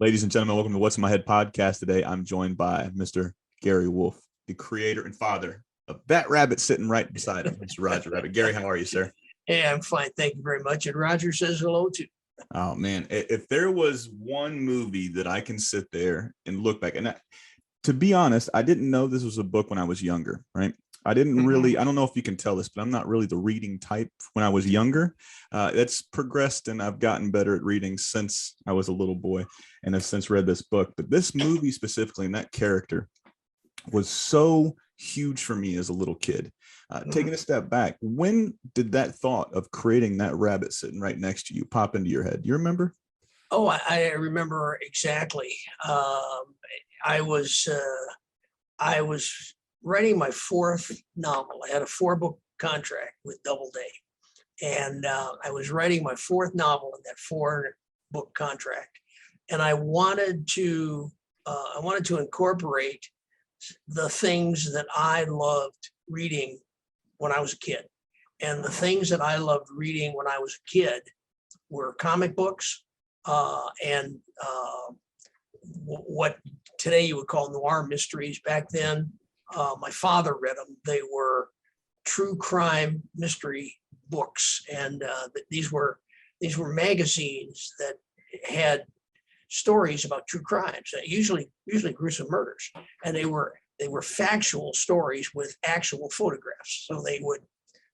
Ladies and gentlemen, welcome to What's in My Head podcast. Today, I'm joined by Mr. Gary Wolf, the creator and father of that rabbit sitting right beside him, Mr. Roger Rabbit. Gary, how are you, sir? Hey, I'm fine. Thank you very much. And Roger says hello too. Oh, man. If there was one movie that I can sit there and look back, and to be honest, I didn't know this was a book when I was younger, right? I didn't really, I don't know if you can tell this, but I'm not really the reading type when I was younger. That's progressed and I've gotten better at reading since I was a little boy and have since read this book. But this movie specifically and that character was so huge for me as a little kid. Taking a step back, when did that thought of creating that rabbit sitting right next to you pop into your head? You remember? Oh, I remember exactly. I was writing my fourth novel. I had a 4-book contract with Doubleday, and I was writing my fourth novel in that 4-book contract. And I wanted to incorporate the things that I loved reading when I was a kid. And the things that I loved reading when I was a kid were comic books and what today you would call noir mysteries. Back then, my father read them. They were true crime mystery books, and these were magazines that had stories about true crimes, usually gruesome murders, and they were factual stories with actual photographs. So they would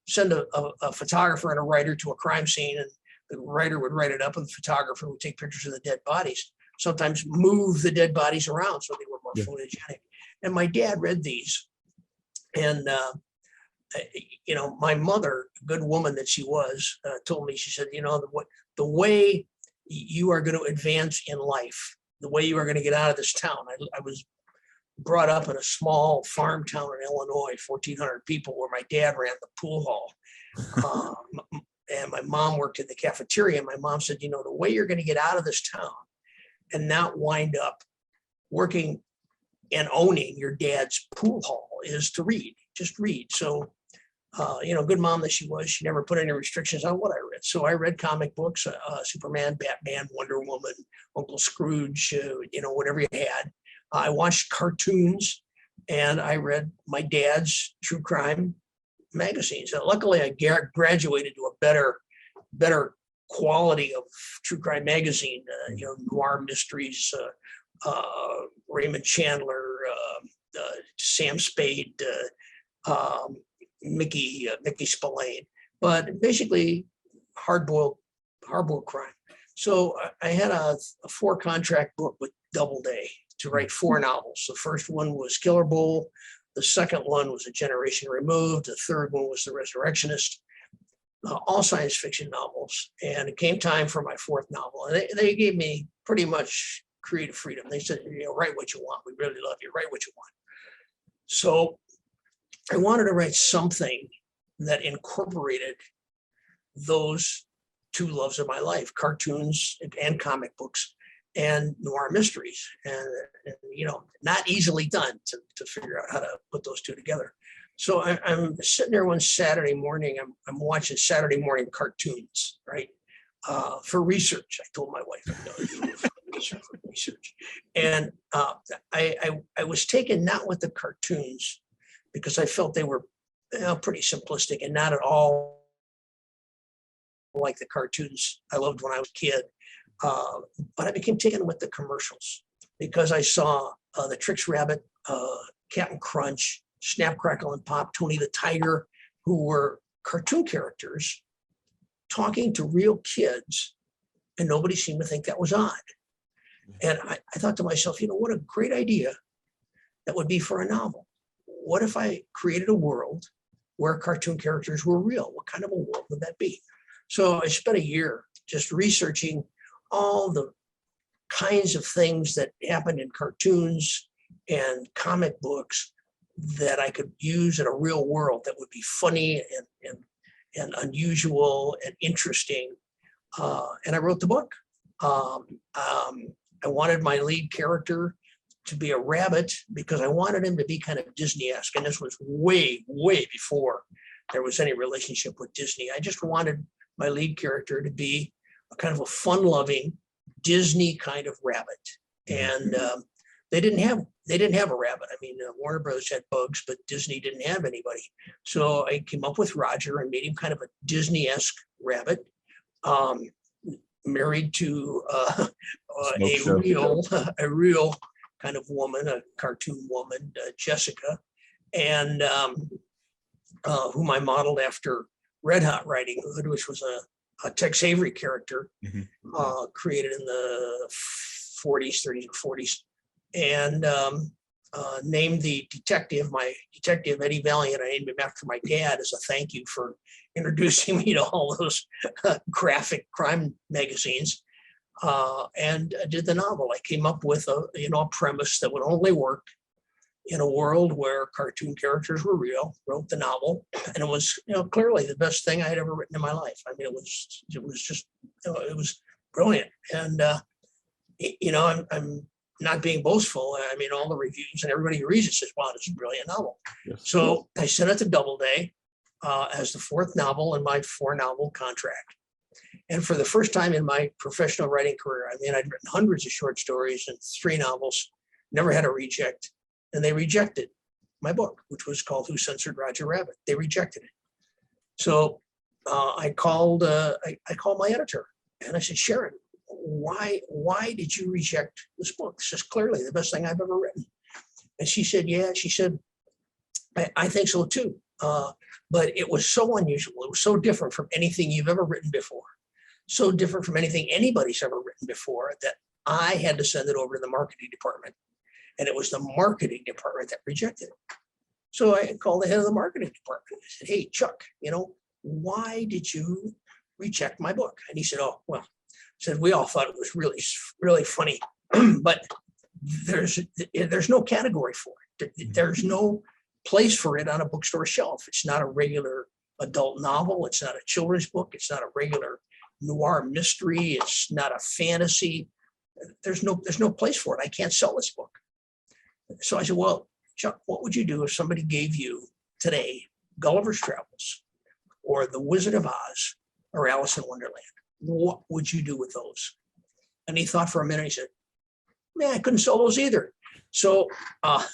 send a photographer and a writer to a crime scene, and the writer would write it up, and the photographer would take pictures of the dead bodies. Sometimes move the dead bodies around so they were more photogenic. And my dad read these, and my mother, good woman that she was, told me, she said, the way you are going to advance in life, the way you are going to get out of this town. I was brought up in a small farm town in Illinois, 1,400 people, where my dad ran the pool hall. And my mom worked in the cafeteria. My mom said, the way you're going to get out of this town and not wind up working and owning your dad's pool hall is to read, just read. So, good mom that she was, she never put any restrictions on what I read. So I read comic books, Superman, Batman, Wonder Woman, Uncle Scrooge, whatever you had. I watched cartoons, and I read my dad's true crime magazines. Luckily, I graduated to a better quality of true crime magazine, noir mysteries, Raymond Chandler, Sam Spade, Mickey Spillane, but basically hard-boiled crime. So I had a 4-contract book with Doubleday to write 4 novels. The first one was Killer Bull. The second one was A Generation Removed. The third one was The Resurrectionist. All science fiction novels. And it came time for my 4th novel. And they gave me pretty much creative freedom. They said, write what you want. We really love you. Write what you want. So I wanted to write something that incorporated those 2 loves of my life, cartoons and comic books and noir mysteries. And not easily done to figure out how to put those 2 together. So I'm sitting there one Saturday morning, I'm watching Saturday morning cartoons, right? For research. I told my wife, for research. And I was taken not with the cartoons, because I felt they were pretty simplistic and not at all like the cartoons I loved when I was a kid. But I became taken with the commercials, because I saw the Trix Rabbit, Captain Crunch, Snap, Crackle, and Pop, Tony the Tiger, who were cartoon characters talking to real kids, and nobody seemed to think that was odd. And I thought to myself, what a great idea that would be for a novel. What if I created a world where cartoon characters were real? What kind of a world would that be? So I spent a year just researching all the kinds of things that happened in cartoons and comic books that I could use in a real world that would be funny and unusual and interesting. And I wrote the book. I wanted my lead character to be a rabbit because I wanted him to be kind of Disney-esque. And this was way, way before there was any relationship with Disney. I just wanted my lead character to be a kind of a fun-loving Disney kind of rabbit. And they didn't have a rabbit. I mean, Warner Brothers had Bugs, but Disney didn't have anybody. So I came up with Roger and made him kind of a Disney-esque rabbit, married to a real kind of woman, a cartoon woman, Jessica, and whom I modeled after Red Hot Riding Hood, which was a Tex Avery character created in the 40s, 30s, and 40s, and named the detective, my detective Eddie Valiant. I named him after my dad as a thank you for introducing me to all those graphic crime magazines, and did the novel. I came up with a premise that would only work in a world where cartoon characters were real. Wrote the novel, and it was clearly the best thing I had ever written in my life. I mean, it was just it was brilliant, and I'm not being boastful. I mean, all the reviews and everybody who reads it says, wow, this is a brilliant novel. Yes. So I sent it to Doubleday as the fourth novel in my 4-novel contract. And for the first time in my professional writing career, I mean, I'd written hundreds of short stories and 3 novels, never had a reject. And they rejected my book, which was called Who Censored Roger Rabbit. They rejected it. So I called my editor and I said, Sharon, why did you reject this book? This is clearly the best thing I've ever written. And she said, I think so too. But it was so unusual. It was so different from anything you've ever written before. So different from anything anybody's ever written before that I had to send it over to the marketing department. And it was the marketing department that rejected it. So I called the head of the marketing department. I said, hey, Chuck, why did you reject my book? And he said, oh, well, said we all thought it was really, really funny, but there's no category for it. There's no place for it on a bookstore shelf. It's not a regular adult novel. It's not a children's book. It's not a regular noir mystery. It's not a fantasy. There's no place for it. I can't sell this book. So I said, well, Chuck, what would you do if somebody gave you today Gulliver's Travels or The Wizard of Oz or Alice in Wonderland? What would you do with those? And he thought for a minute. He said, man, I couldn't sell those either. So I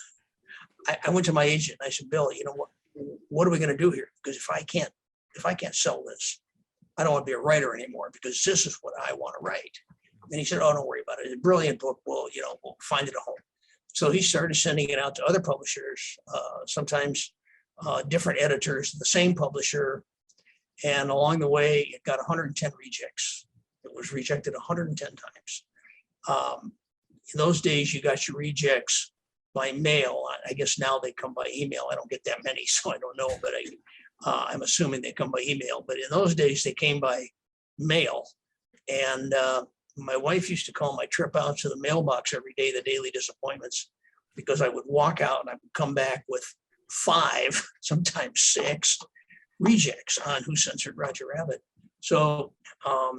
went to my agent. I said, Bill, what are we going to do here? Because if I can't sell this, I don't want to be a writer anymore because this is what I want to write. And he said, oh, don't worry about it. It's a brilliant book. We'll find it a home. So he started sending it out to other publishers, sometimes different editors, the same publisher. And along the way, it got 110 rejects. It was rejected 110 times. In those days, you got your rejects by mail. I guess now they come by email. I don't get that many, so I don't know, but I'm assuming they come by email. But in those days, they came by mail. And my wife used to call my trip out to the mailbox every day the daily disappointments, because I would walk out and I would come back with 5, sometimes 6 rejects on Who Censored Roger Rabbit. So, I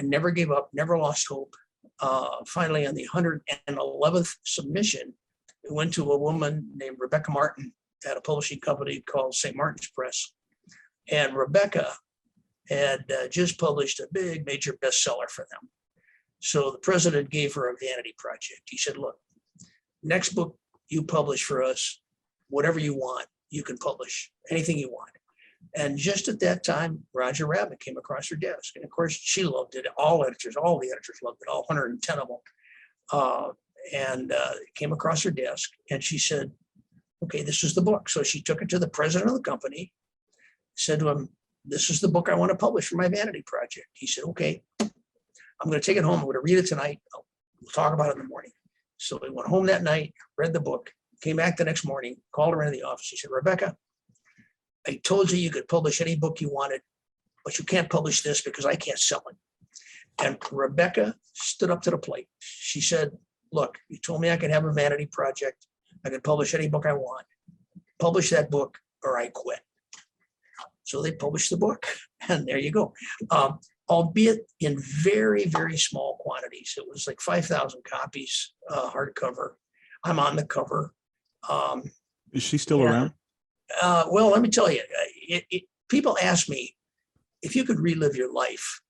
never gave up, never lost hope. Finally, on the 111th submission, we went to a woman named Rebecca Martin at a publishing company called St. Martin's Press. And Rebecca had just published a big major bestseller for them. So the president gave her a vanity project. He said, look, next book you publish for us, whatever you want, you can publish anything you want. And just at that time, Roger Rabbit came across her desk. And of course, she loved it. All the editors loved it, all 110 of them. It came across her desk and she said, okay, this is the book. So she took it to the president of the company, said to him, this is the book I want to publish for my vanity project. He said, okay, I'm going to take it home. I'm going to read it tonight. We'll talk about it in the morning. So he went home that night, read the book, came back the next morning, called her into the office. He said, Rebecca, I told you could publish any book you wanted, but you can't publish this because I can't sell it. And Rebecca stood up to the plate. She said, look, you told me I could have a vanity project. I could publish any book I want. Publish that book or I quit. So they published the book and there you go. Albeit in very, very small quantities. It was like 5,000 copies, hardcover. I'm on the cover. Is she still around? Well, let me tell you, people ask me, if you could relive your life,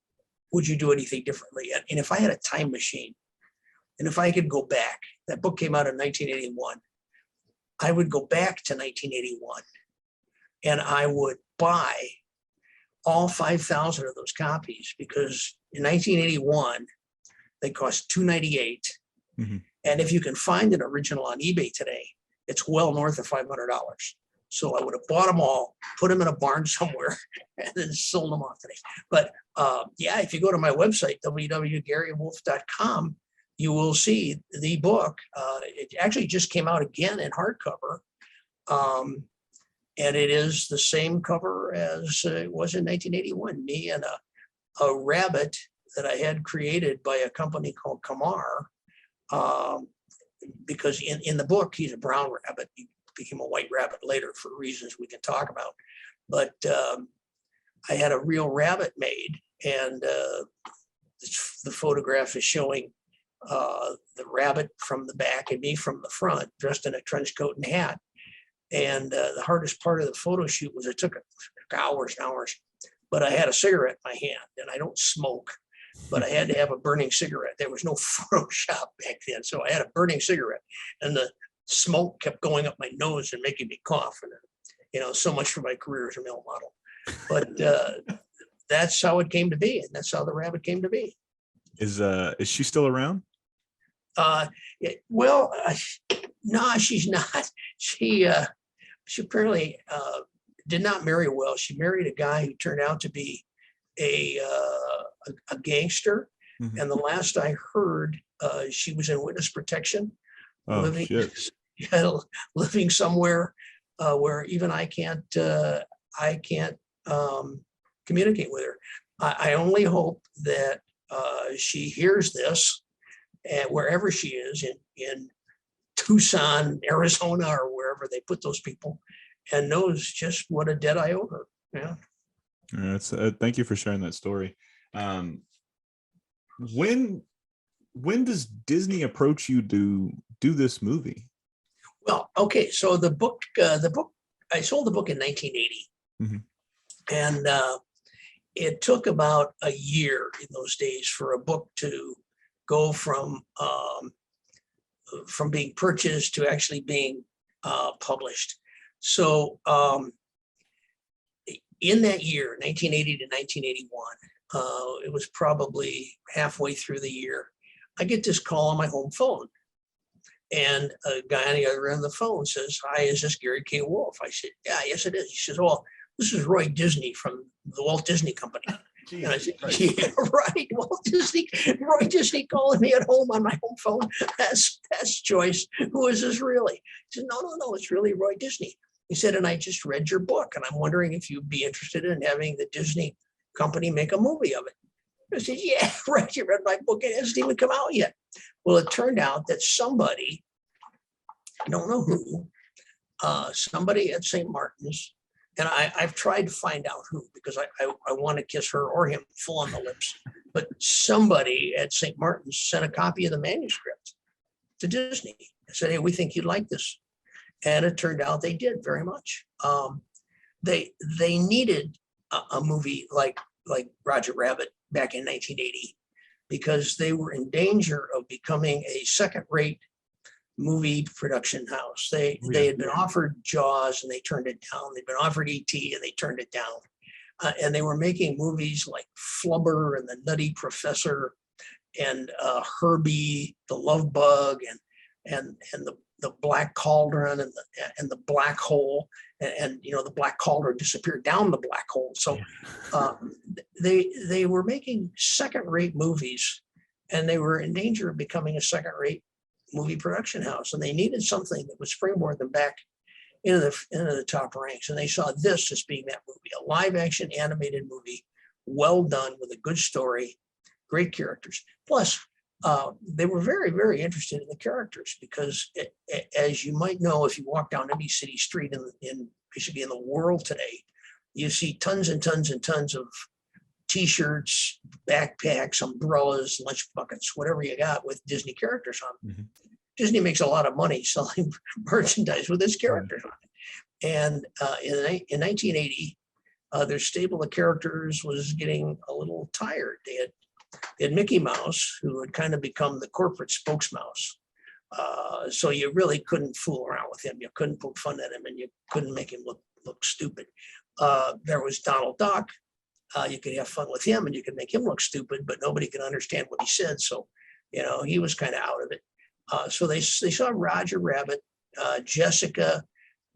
would you do anything differently? And if I had a time machine, and if I could go back, that book came out in 1981, I would go back to 1981 and I would buy all 5,000 of those copies, because in 1981, they cost $298. Mm-hmm. And if you can find an original on eBay today, it's well north of $500. So I would have bought them all, put them in a barn somewhere, and then sold them off today. But yeah, if you go to my website, www.garywolf.com, you will see the book. It actually just came out again in hardcover. And it is the same cover as it was in 1981. Me and a rabbit that I had created by a company called Kamar. Because in the book, he's a brown rabbit. He became a white rabbit later for reasons we can talk about. But I had a real rabbit made, and the photograph is showing the rabbit from the back and me from the front, dressed in a trench coat and hat. And the hardest part of the photo shoot was it took hours and hours, but I had a cigarette in my hand, and I don't smoke, but I had to have a burning cigarette. There was no Photoshop back then. So I had a burning cigarette, and the smoke kept going up my nose and making me cough. And, you know, so much for my career as a male model. But that's how it came to be. And that's how the rabbit came to be. Is she still around? Well, no, she's not. She apparently did not marry well. She married a guy who turned out to be a gangster. Mm-hmm. And the last I heard, she was in witness protection, living somewhere where even I can't communicate with her. I only hope that she hears this, and wherever she is in Tucson, Arizona, or wherever they put those people, and knows just what a debt I owe her. Yeah. That's thank you for sharing that story. When does Disney approach you to do this movie? Well, okay, so the book I sold the book in 1980, Mm-hmm. and it took about a year in those days for a book to go from being purchased to actually being published. So in that year, 1980 to 1981, it was probably halfway through the year, I get this call on my home phone. And a guy on the other end of the phone says, "Hi, is this Gary K. Wolf?" I said, "Yeah, yes, it is." He says, "Well, this is Roy Disney from the Walt Disney Company." And I said, "Yeah, right, Walt Disney, Roy Disney calling me at home on my home phone. That's Joyce. Who is this really?" He said, No, it's really Roy Disney." He said, "And I just read your book, and I'm wondering if you'd be interested in having the Disney company make a movie of it." I said, "Yeah, right. You read my book. It hasn't even come out yet." Well, it turned out that somebody, I don't know who, somebody at St. Martin's, and I've tried to find out who, because I want to kiss her or him full on the lips, but somebody at St. Martin's sent a copy of the manuscript to Disney. I said, "Hey, we think you'd like this." And it turned out they did very much. They needed a movie like Roger Rabbit back in 1980, because they were in danger of becoming a second-rate movie production house. They had been offered Jaws and they turned it down. They'd been offered E.T. and they turned it down. And they were making movies like Flubber and the Nutty Professor and Herbie, the Love Bug, and the Black Cauldron and the Black Hole, and you know, the Black Cauldron disappeared down the black hole. So they were making second-rate movies, and they were in danger of becoming a second-rate movie production house, and they needed something that would springboard them back into the top ranks. And they saw this as being that movie, a live-action animated movie, well done, with a good story, great characters. Plus, they were very, very interested in the characters, because as you might know, if you walk down any city street in basically in the world today, you see tons and tons and tons of T-shirts, backpacks, umbrellas, lunch buckets, whatever you got with Disney characters on them. Mm-hmm. Disney makes a lot of money selling merchandise with its characters on it. And in 1980, Their stable of characters was getting a little tired. They had Mickey Mouse, who had kind of become the corporate spokesmouse. So you really couldn't fool around with him. You couldn't poke fun at him, and you couldn't make him look stupid. There was Donald Duck. You could have fun with him, and you could make him look stupid, but nobody could understand what he said. So, he was kind of out of it. So they saw Roger Rabbit, Jessica,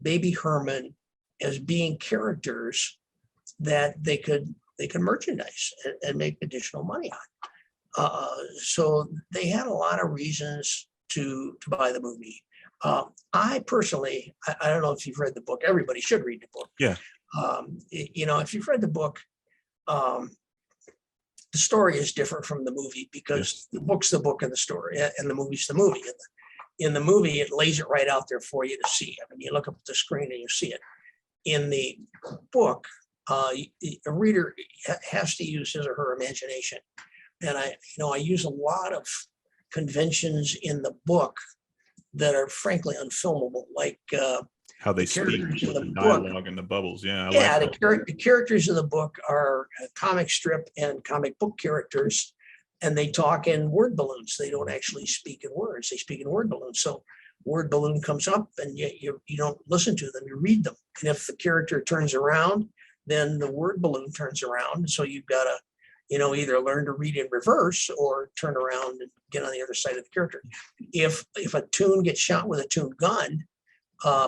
Baby Herman as being characters that they could merchandise and make additional money on. So they had a lot of reasons to buy the movie. I personally, I don't know if you've read the book. Everybody should read the book. Yeah. If you've read the book, the story is different from the movie because the book's the book and the story, and the movie's the movie. In the movie, it lays it right out there for you to see. I mean, you look up at the screen and you see it. In the book, a reader has to use his or her imagination. And I use a lot of conventions in the book that are frankly unfilmable, like how they speak, the dialogue and the bubbles. Yeah. The characters in the book are comic strip and comic book characters, and they talk in word balloons. They don't actually speak in words. They speak in word balloons. So word balloon comes up and you don't listen to them, you read them. And if the character turns around, then the word balloon turns around. So you've got to, either learn to read in reverse or turn around and get on the other side of the character. If a toon gets shot with a toon gun,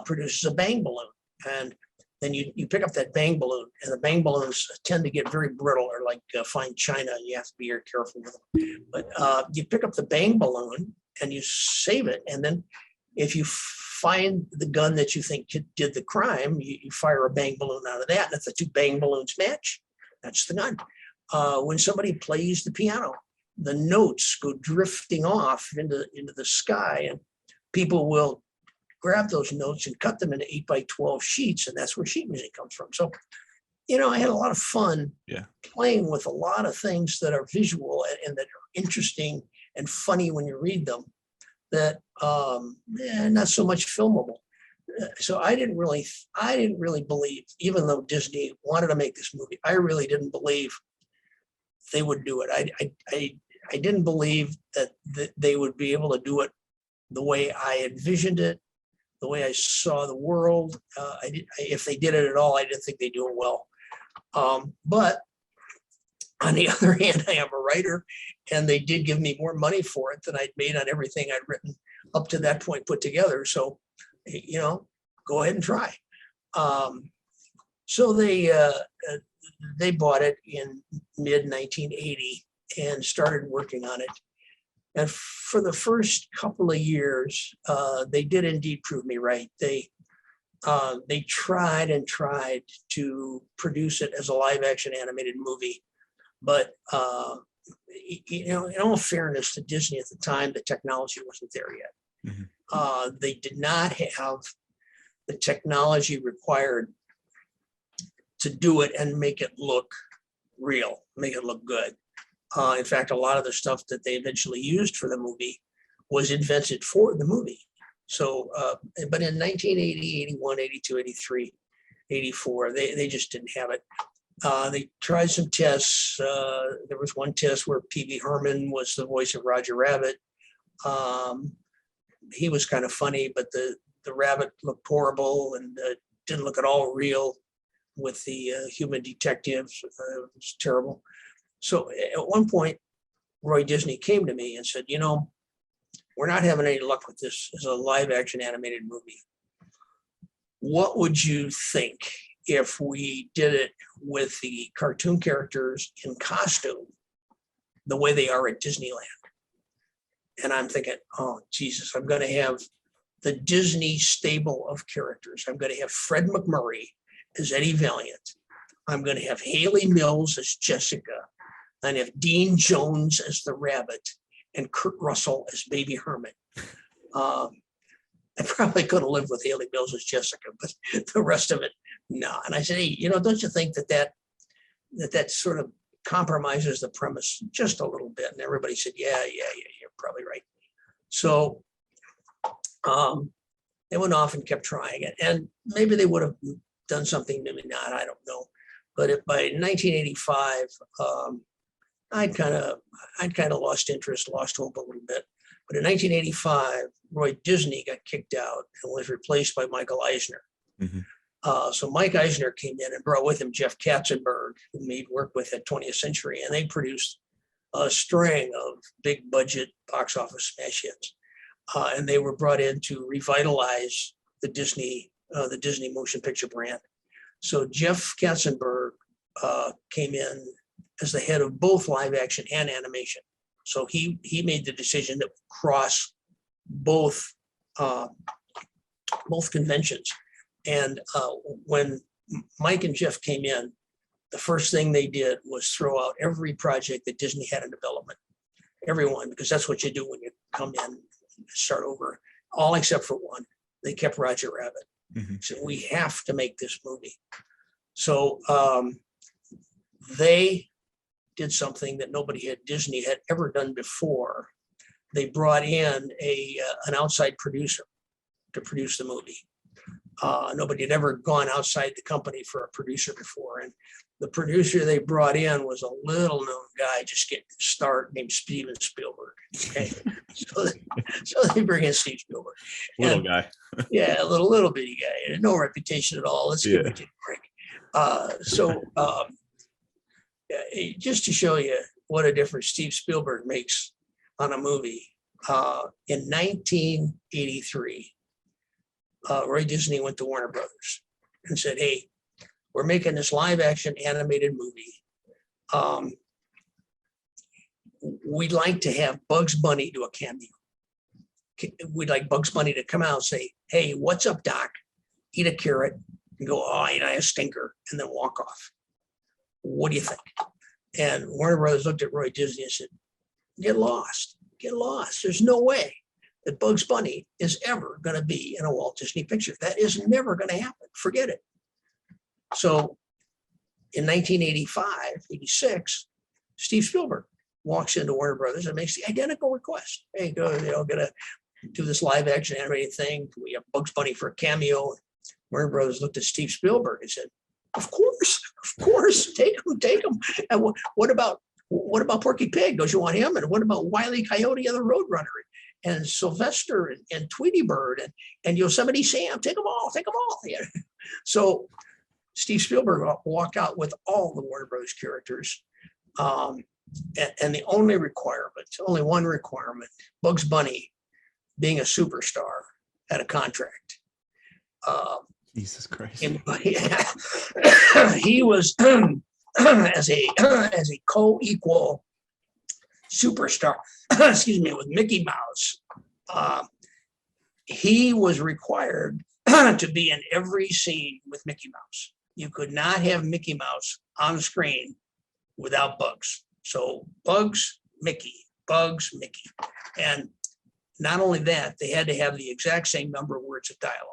produces a bang balloon. And then you pick up that bang balloon, and the bang balloons tend to get very brittle, or like fine china, and you have to be very careful with them. But you pick up the bang balloon and you save it. And then if you find the gun that you think did the crime, you fire a bang balloon out of that. And if the two bang balloons match, that's the gun. When somebody plays the piano, the notes go drifting off into the sky, and people will grab those notes and cut them into 8x12 sheets, and that's where sheet music comes from. So, I had a lot of fun playing with a lot of things that are visual and that are interesting and funny when you read them, that not so much filmable. So I didn't really believe, even though Disney wanted to make this movie, I really didn't believe they would do it. I didn't believe that they would be able to do it the way I envisioned it, the way I saw the world. If they did it at all, I didn't think they'd do it well. But on the other hand, I am a writer, and they did give me more money for it than I'd made on everything I'd written up to that point put together. So, go ahead and try. So they bought it in mid 1980 and started working on it. And for the first couple of years, they did indeed prove me right. They tried and tried to produce it as a live action animated movie. But, in all fairness to Disney at the time, the technology wasn't there yet. Mm-hmm. They did not have the technology required to do it and make it look real, make it look good. In fact, a lot of the stuff that they eventually used for the movie was invented for the movie. So, but in 1980, 81, 82, 83, 84, they just didn't have it. They tried some tests. There was one test where P.B. Herman was the voice of Roger Rabbit. He was kind of funny, but the rabbit looked horrible and didn't look at all real with the human detective. It was terrible. So at one point, Roy Disney came to me and said, we're not having any luck with this as a live action animated movie. What would you think if we did it with the cartoon characters in costume the way they are at Disneyland? And I'm thinking, oh, Jesus, I'm going to have the Disney stable of characters. I'm going to have Fred McMurray as Eddie Valiant. I'm going to have Haley Mills as Jessica. And have Dean Jones as the rabbit and Kurt Russell as Baby Herman. I probably could have lived with Haley Mills as Jessica, but the rest of it, no. And I said, hey, don't you think that sort of compromises the premise just a little bit? And everybody said, yeah, you're probably right. So they went off and kept trying it. And maybe they would have done something, maybe not, I don't know. But by 1985, I'd kind of lost interest, lost hope a little bit. But in 1985, Roy Disney got kicked out and was replaced by Michael Eisner. So Mike Eisner came in and brought with him Jeff Katzenberg, whom he'd worked with at 20th Century, and they produced a string of big budget box office smash hits. And they were brought in to revitalize the Disney motion picture brand. So Jeff Katzenberg came in as the head of both live action and animation. So he made the decision to cross both conventions. And when Mike and Jeff came in, the first thing they did was throw out every project that Disney had in development, everyone, because that's what you do when you come in and start over, all except for one. They kept Roger Rabbit. So we have to make this movie. So they did something that Disney had ever done before. They brought in an outside producer to produce the movie. Nobody had ever gone outside the company for a producer before. And the producer they brought in was a little known guy just getting his start named Steven Spielberg. Okay. so they bring in Steve Spielberg. Little guy. Yeah, a little bitty guy. No reputation at all. Let's give it a break. Just to show you what a difference Steve Spielberg makes on a movie. In 1983, Roy Disney went to Warner Brothers and said, "Hey, we're making this live action animated movie. We'd like to have Bugs Bunny do a cameo. We'd like Bugs Bunny to come out and say, 'Hey, what's up, Doc?' Eat a carrot and go, 'Oh, ain't I a stinker?' and then walk off. What do you think?" And Warner Brothers looked at Roy Disney and said, get lost. There's no way that Bugs Bunny is ever going to be in a Walt Disney picture. That is never going to happen. Forget it. So in 1985, 86, Steve Spielberg walks into Warner Brothers and makes the identical request. "Hey, gonna do this live action animated thing. We have Bugs Bunny for a cameo." Warner Brothers looked at Steve Spielberg and said, Of course, take him. And what about Porky Pig? Don't you want him? And what about Wile E. Coyote and the Roadrunner? And Sylvester and Tweety Bird and Yosemite Sam? Take them all. Yeah. So Steve Spielberg walked out with all the Warner Brothers characters. And the only one requirement, Bugs Bunny being a superstar, had a contract. Jesus Christ. He was as a co-equal superstar, with Mickey Mouse. He was required to be in every scene with Mickey Mouse. You could not have Mickey Mouse on screen without Bugs. So Bugs, Mickey. And not only that, they had to have the exact same number of words of dialogue.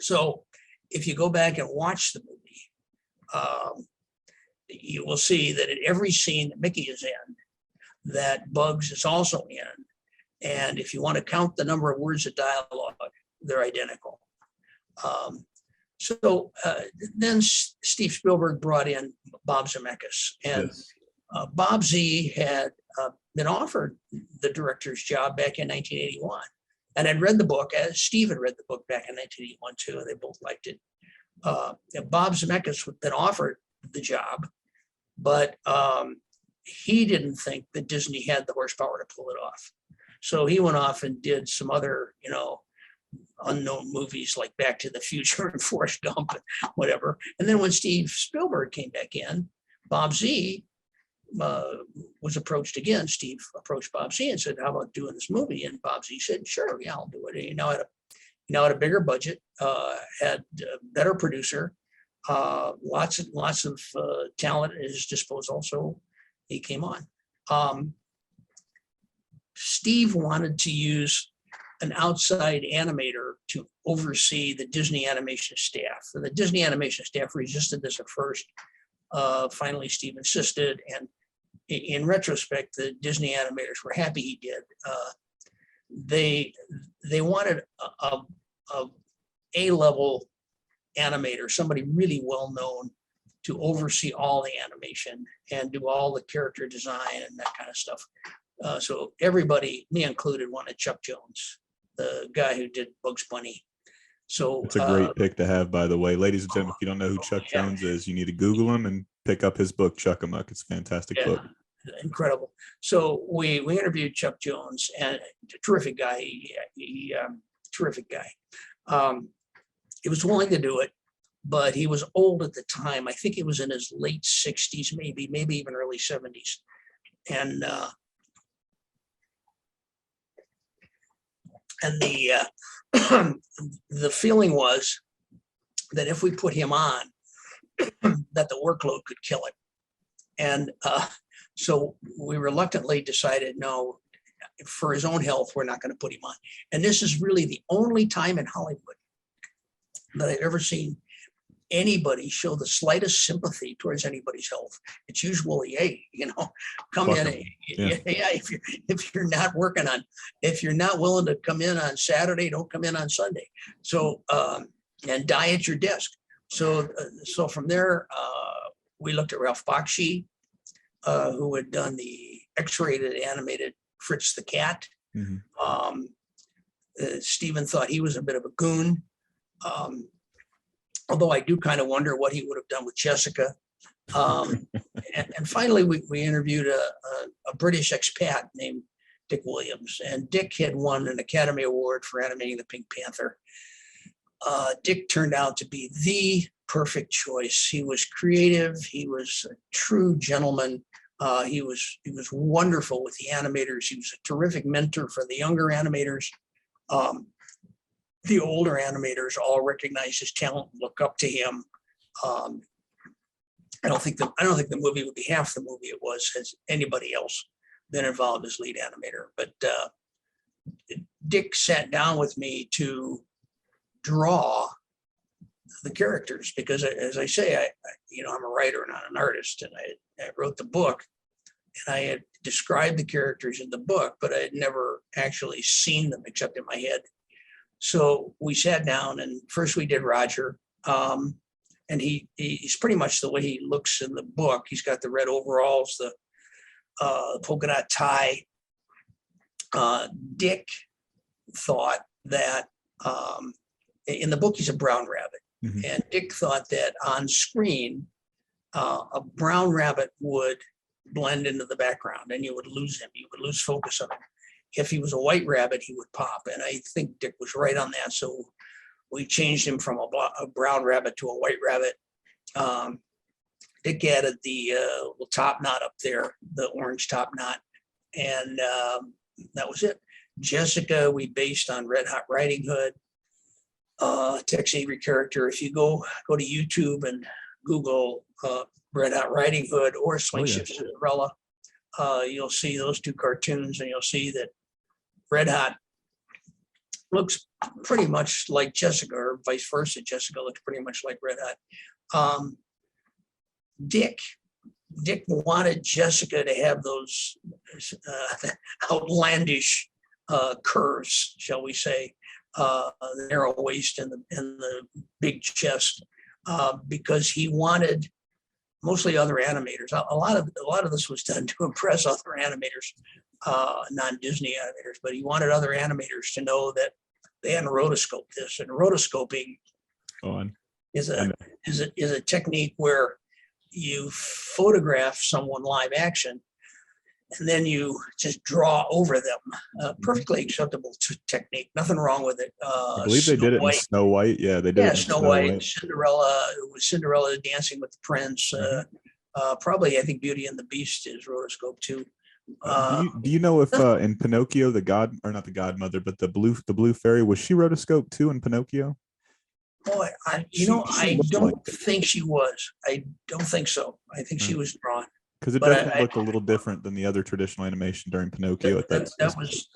So if you go back and watch the movie, you will see that in every scene that Mickey is in, that Bugs is also in. And if you want to count the number of words of dialogue, they're identical. Then Steve Spielberg brought in Bob Zemeckis. And Bob Z had been offered the director's job back in 1981. And I'd read the book, as Steve had read the book back in 1981 too, and they both liked it. Bob Zemeckis had been offered the job, but he didn't think that Disney had the horsepower to pull it off. So he went off and did some other, unknown movies like Back to the Future and Forrest Gump and whatever. And then when Steve Spielberg came back in, Bob Z was approached again. Steve approached Bob Z and said, "How about doing this movie?" And Bob Z said, "Sure, yeah, I'll do it." And he now had a bigger budget, had a better producer, lots of talent at his disposal. So he came on. Steve wanted to use an outside animator to oversee the Disney animation staff. And the Disney animation staff resisted this at first. Finally, Steve insisted, and in retrospect, the Disney animators were happy he did. They wanted a A-level animator, somebody really well known to oversee all the animation and do all the character design and that kind of stuff. So everybody, me included, wanted Chuck Jones, the guy who did Bugs Bunny. So it's a great pick to have, by the way. Ladies and gentlemen, if you don't know who Chuck Jones is, you need to Google him and pick up his book, Chuck-a-Muck. It's a fantastic book. Incredible. So we interviewed Chuck Jones, and terrific guy. Terrific guy. He was willing to do it, but he was old at the time. I think he was in his late 60s, maybe even early 70s. And the feeling was that if we put him on, that the workload could kill him. And so we reluctantly decided, no, for his own health, we're not going to put him on. And this is really the only time in Hollywood that I've ever seen anybody show the slightest sympathy towards anybody's health. It's usually, hey, come in. If you're not working on, if you're not willing to come in on Saturday, don't come in on Sunday. So, and die at your desk. So from there, we looked at Ralph Bakshi, who had done the X-rated animated Fritz the Cat. Mm-hmm. Stephen thought he was a bit of a goon. Although I do kind of wonder what he would have done with Jessica. And finally, we interviewed a British expat named Dick Williams. And Dick had won an Academy Award for animating the Pink Panther. Dick turned out to be the perfect choice. He was creative. He was a true gentleman. He was wonderful with the animators. He was a terrific mentor for the younger animators. The older animators all recognize his talent, look up to him. I don't think the movie would be half the movie it was as anybody else been involved as lead animator. But Dick sat down with me to draw the characters because, as I say, I'm a writer, not an artist, and I wrote the book, and I had described the characters in the book, but I had never actually seen them except in my head. So we sat down, and first we did Roger, and he's pretty much the way he looks in the book. He's got the red overalls, the polka dot tie. Dick thought that in the book he's a brown rabbit, mm-hmm. and Dick thought that on screen a brown rabbit would blend into the background, and you would lose him. You would lose focus on him. If he was a white rabbit, he would pop. And I think Dick was right on that. So we changed him from a brown rabbit to a white rabbit. Dick added the little top knot up there, the orange top knot. And that was it. Jessica, we based on Red Hot Riding Hood. Tex Avery character. If you go to YouTube and Google Red Hot Riding Hood or Swing Shift Cinderella, you'll see those two cartoons, and you'll see that Red Hot looks pretty much like Jessica, or vice versa. Jessica looks pretty much like Red Hot. Dick wanted Jessica to have those outlandish curves, shall we say, the narrow waist and the big chest, because he wanted mostly other animators. A lot of this was done to impress other animators, non-Disney animators, but he wanted other animators to know that they hadn't rotoscoped this. And rotoscoping is a technique where you photograph someone live action and then you just draw over them. Perfectly acceptable technique. Nothing wrong with it. I believe they did it in Snow White. Yeah, they did it in Snow White. Cinderella. It was Cinderella Dancing with the Prince. Probably, I think Beauty and the Beast is rotoscope too. Do you know if in Pinocchio, not the godmother, but the blue fairy, was she rotoscope too in Pinocchio? Boy, I don't think she was. I don't think so. I think she was drawn. Because it definitely looked a little different than the other traditional animation during Pinocchio. That was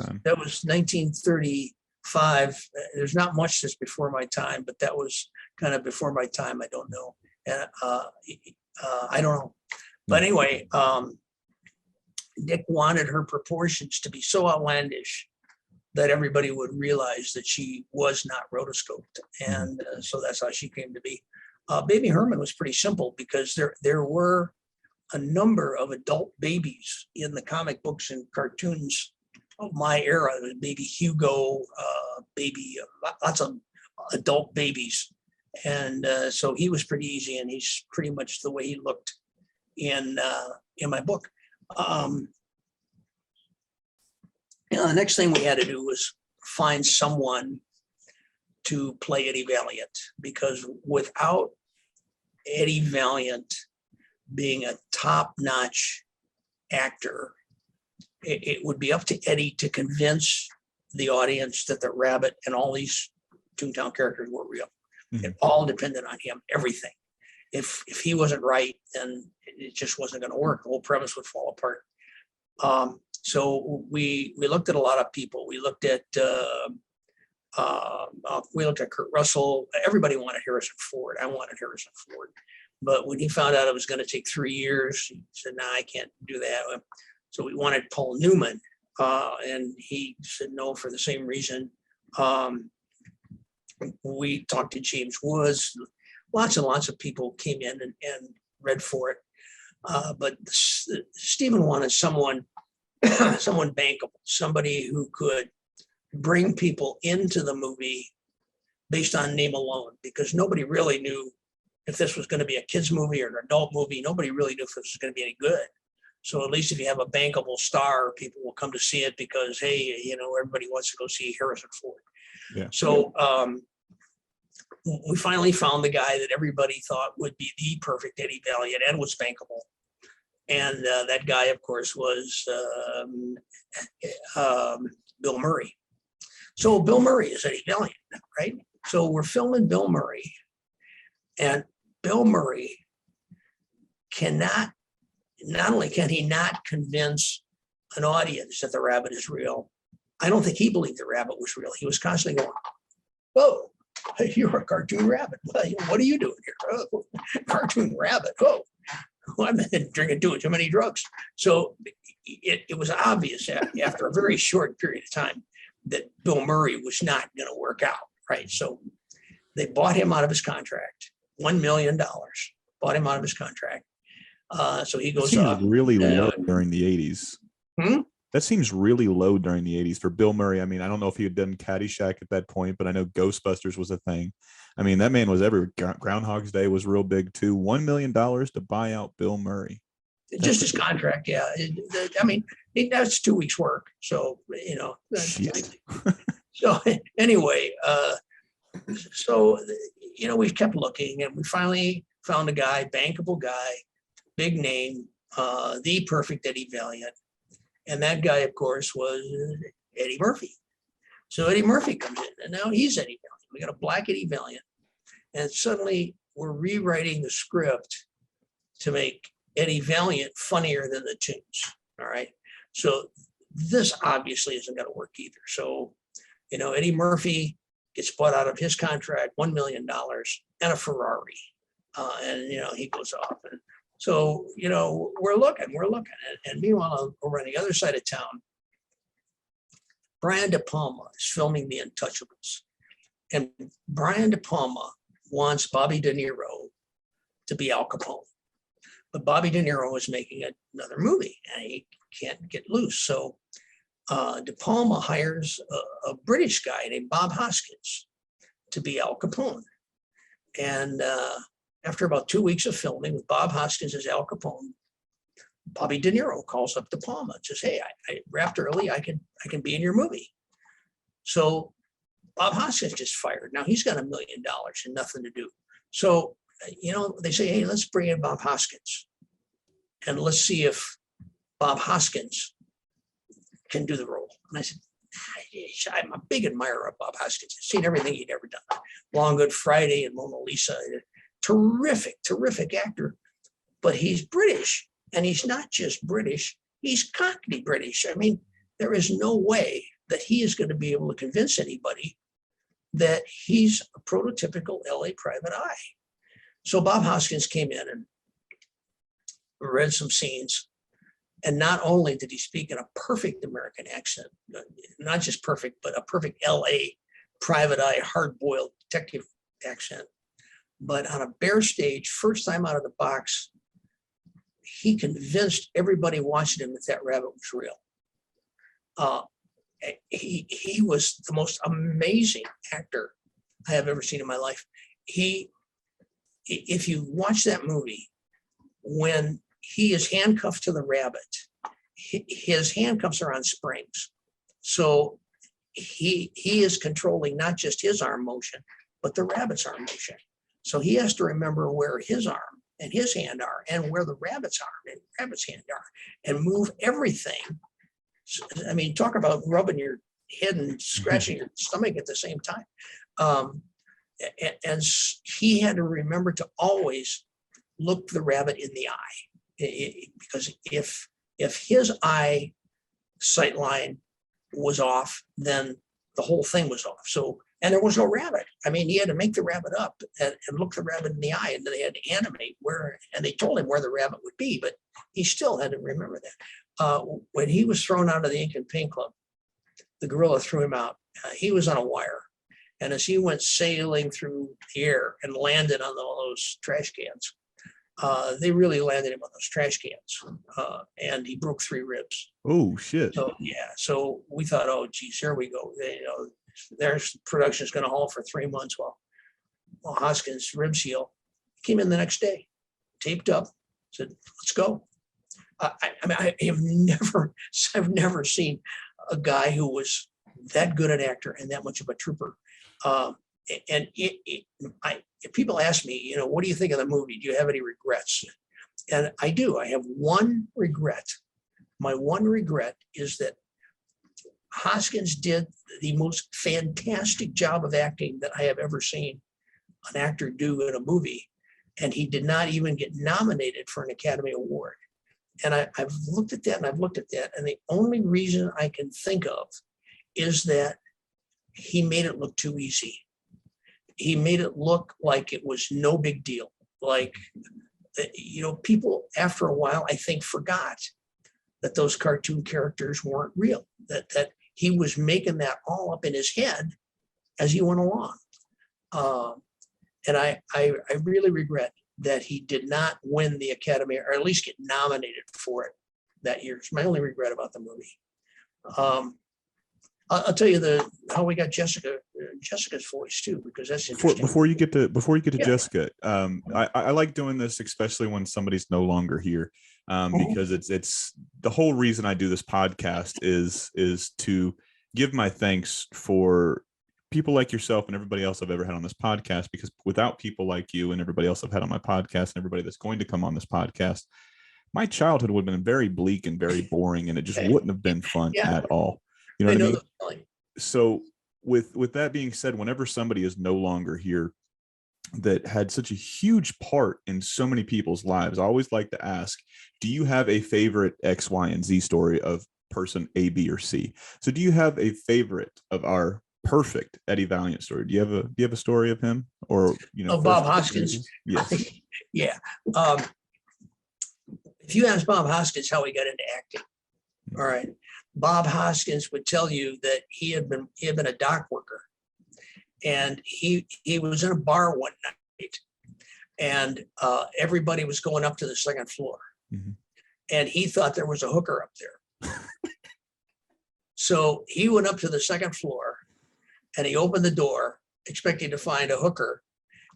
1935. There's not much that's before my time, but that was kind of before my time. I don't know, and I don't know. But anyway, Dick wanted her proportions to be so outlandish that everybody would realize that she was not rotoscoped, and so that's how she came to be. Baby Herman was pretty simple because there were a number of adult babies in the comic books and cartoons of my era. Baby Hugo, lots of adult babies. And so he was pretty easy, and he's pretty much the way he looked in my book. The next thing we had to do was find someone to play Eddie Valiant, because without Eddie Valiant being a top-notch actor, it would be up to Eddie to convince the audience that the rabbit and all these Toontown characters were real. Mm-hmm. It all depended on him, everything. If he wasn't right, then it just wasn't going to work. The whole premise would fall apart. So we looked at a lot of people. We looked at Kurt Russell. Everybody wanted Harrison Ford. I wanted Harrison Ford. But when he found out it was going to take 3 years, he said, "No, I can't do that." So we wanted Paul Newman, and he said no for the same reason. We talked to James Woods. Lots and lots of people came in and read for it. But Stephen wanted someone bankable, somebody who could bring people into the movie based on name alone, because nobody really knew if this was going to be a kids movie or an adult movie. Nobody really knew if this was going to be any good. So at least if you have a bankable star, people will come to see it because, hey, everybody wants to go see Harrison Ford. Yeah. So we finally found the guy that everybody thought would be the perfect Eddie Valiant and was bankable. And that guy, of course, was Bill Murray. So Bill Murray is Eddie Valiant, right? So we're filming Bill Murray, and Bill Murray not only can he not convince an audience that the rabbit is real, I don't think he believed the rabbit was real. He was constantly going, "Whoa, you're a cartoon rabbit. What are you doing here? Oh, cartoon rabbit. Oh, I've been drinking too many drugs." So it was obvious after a very short period of time that Bill Murray was not going to work out, right? So they bought him out of his contract, $1 million, bought him out of his contract. So he goes up. Really low during the 80s. That seems really low during the 80s for Bill Murray. I mean, I don't know if he had done Caddyshack at that point, but I know Ghostbusters was a thing. I mean, that man was Groundhog's Day was real big too. $1 million to buy out Bill Murray. Just his contract, yeah. I mean, that's 2 weeks' work. So, So anyway, we've kept looking, and we finally found a guy, bankable guy, big name, the perfect Eddie Valiant. And that guy, of course, was Eddie Murphy. So Eddie Murphy comes in, and now he's Eddie Valiant. We got a black Eddie Valiant. And suddenly we're rewriting the script to make Eddie Valiant funnier than the Toons. All right. So this obviously isn't going to work either. So, Eddie Murphy gets bought out of his contract, $1 million and a Ferrari. And he goes off. And so, we're looking. And meanwhile, over on the other side of town, Brian De Palma is filming The Untouchables. And Brian De Palma wants Bobby De Niro to be Al Capone. But Bobby De Niro is making another movie, and he can't get loose. So De Palma hires a British guy named Bob Hoskins to be Al Capone. And after about 2 weeks of filming with Bob Hoskins as Al Capone, Bobby De Niro calls up De Palma and says, "Hey, I wrapped early. I can be in your movie." So Bob Hoskins gets fired. Now he's got $1 million and nothing to do. So, they say, "Hey, let's bring in Bob Hoskins and let's see if Bob Hoskins can do the role." And I said, I'm a big admirer of Bob Hoskins. I've seen everything he'd ever done. Long Good Friday and Mona Lisa. Terrific actor. But he's British, and he's not just British, he's Cockney British. I mean, there is no way that he is going to be able to convince anybody that he's a prototypical LA private eye. So Bob Hoskins came in and read some scenes. And not only did he speak in a perfect American accent, not just perfect, but a perfect LA private eye, hard-boiled detective accent, But on a bear stage, first time out of the box, he convinced everybody watching him that rabbit was real. He was the most amazing actor I have ever seen in my life. If you watch that movie, when he is handcuffed to the rabbit, his handcuffs are on springs. So he is controlling not just his arm motion, but the rabbit's arm motion. So he has to remember where his arm and his hand are, and where the rabbit's arm and rabbit's hand are, and move everything. I mean, talk about rubbing your head and scratching your stomach at the same time. And he had to remember to always look the rabbit in the eye, because if his eye sight line was off, then the whole thing was off. So, and there was no rabbit. I mean, he had to make the rabbit up and look the rabbit in the eye, and then they had to animate where, and they told him where the rabbit would be, but he still had to remember that. When he was thrown out of the Ink and Paint Club, the gorilla threw him out. He was on a wire. And as he went sailing through the air and landed on all those trash cans, they really landed him on those trash cans, and he broke 3 ribs. Oh shit! So yeah, so we thought, oh geez, here we go. Their production is going to halt for 3 months while Hoskins' ribs heal. Came in the next day, taped up, said, "Let's go." I mean, I've never seen a guy who was that good an actor and that much of a trooper. And if people ask me, what do you think of the movie? Do you have any regrets? And I do. I have one regret. My one regret is that Hoskins did the most fantastic job of acting that I have ever seen an actor do in a movie, and he did not even get nominated for an Academy Award. And I've looked at that and I've looked at that, and the only reason I can think of is that he made it look too easy. He made it look like it was no big deal. Like, people after a while, I think, forgot that those cartoon characters weren't real, that he was making that all up in his head as he went along. And I really regret that he did not win the Academy, or at least get nominated for it that year. It's my only regret about the movie. I'll tell you how we got Jessica's voice too, because that's interesting. Before you get to Yeah. Jessica, I like doing this, especially when somebody's no longer here, because it's the whole reason I do this podcast is to give my thanks for people like yourself and everybody else I've ever had on this podcast, because without people like you and everybody else I've had on my podcast and everybody that's going to come on this podcast, my childhood would have been very bleak and very boring, and it just wouldn't have been fun at all. You know what I mean? So with that being said, whenever somebody is no longer here that had such a huge part in so many people's lives, I always like to ask, do you have a favorite X, Y, and Z story of person A, B, or C? So do you have a favorite of our perfect Eddie Valiant story? Do you have a story of him, or Bob Hoskins? Yes. Yeah. If you ask Bob Hoskins how he got into acting, all right, Bob Hoskins would tell you that he had been a dock worker, and he was in a bar one night, and everybody was going up to the second floor, and he thought there was a hooker up there. So he went up to the second floor, and he opened the door expecting to find a hooker,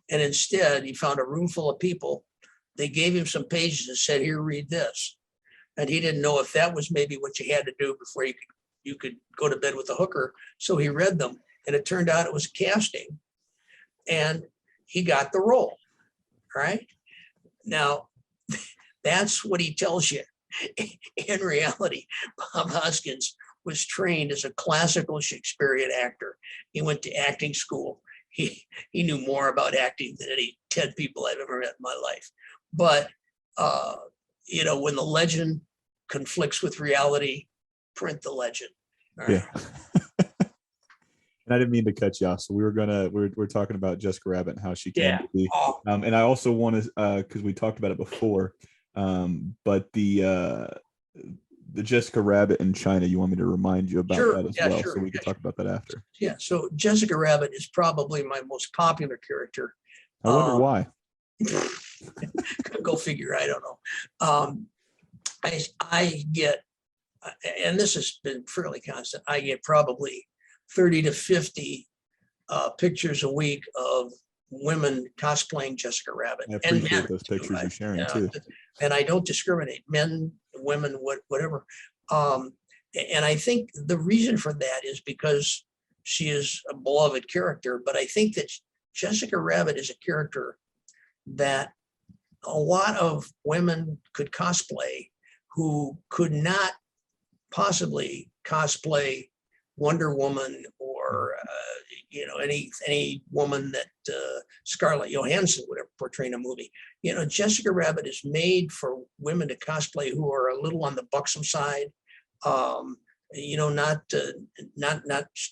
and instead he found a room full of people. They gave him some pages and said, "Here, read this." And he didn't know if that was maybe what you had to do before you could go to bed with a hooker. So he read them, and it turned out it was casting, and he got the role. Right? Now, that's what he tells you. In reality, Bob Hoskins was trained as a classical Shakespearean actor. He went to acting school. He knew more about acting than any 10 people I've ever met in my life. But when the legend conflicts with reality, print the legend. Right? Yeah. And I didn't mean to cut you off. So we're talking about Jessica Rabbit and how she came to be. And I also want to, because we talked about it before, but the Jessica Rabbit in China, you want me to remind you about that as well? Sure. So we can talk about that after. Yeah. So Jessica Rabbit is probably my most popular character I wonder why. Go figure. I don't know. I get, and this has been fairly constant, I get probably 30 to 50 pictures a week of women cosplaying Jessica Rabbit. I appreciate and men those too. pictures you're sharing too. And I don't discriminate, men, women, whatever. And I think the reason for that is because she is a beloved character, but I think that Jessica Rabbit is a character that a lot of women could cosplay who could not possibly cosplay Wonder Woman or any woman that Scarlett Johansson would have portrayed in a movie. Jessica Rabbit is made for women to cosplay who are a little on the buxom side, not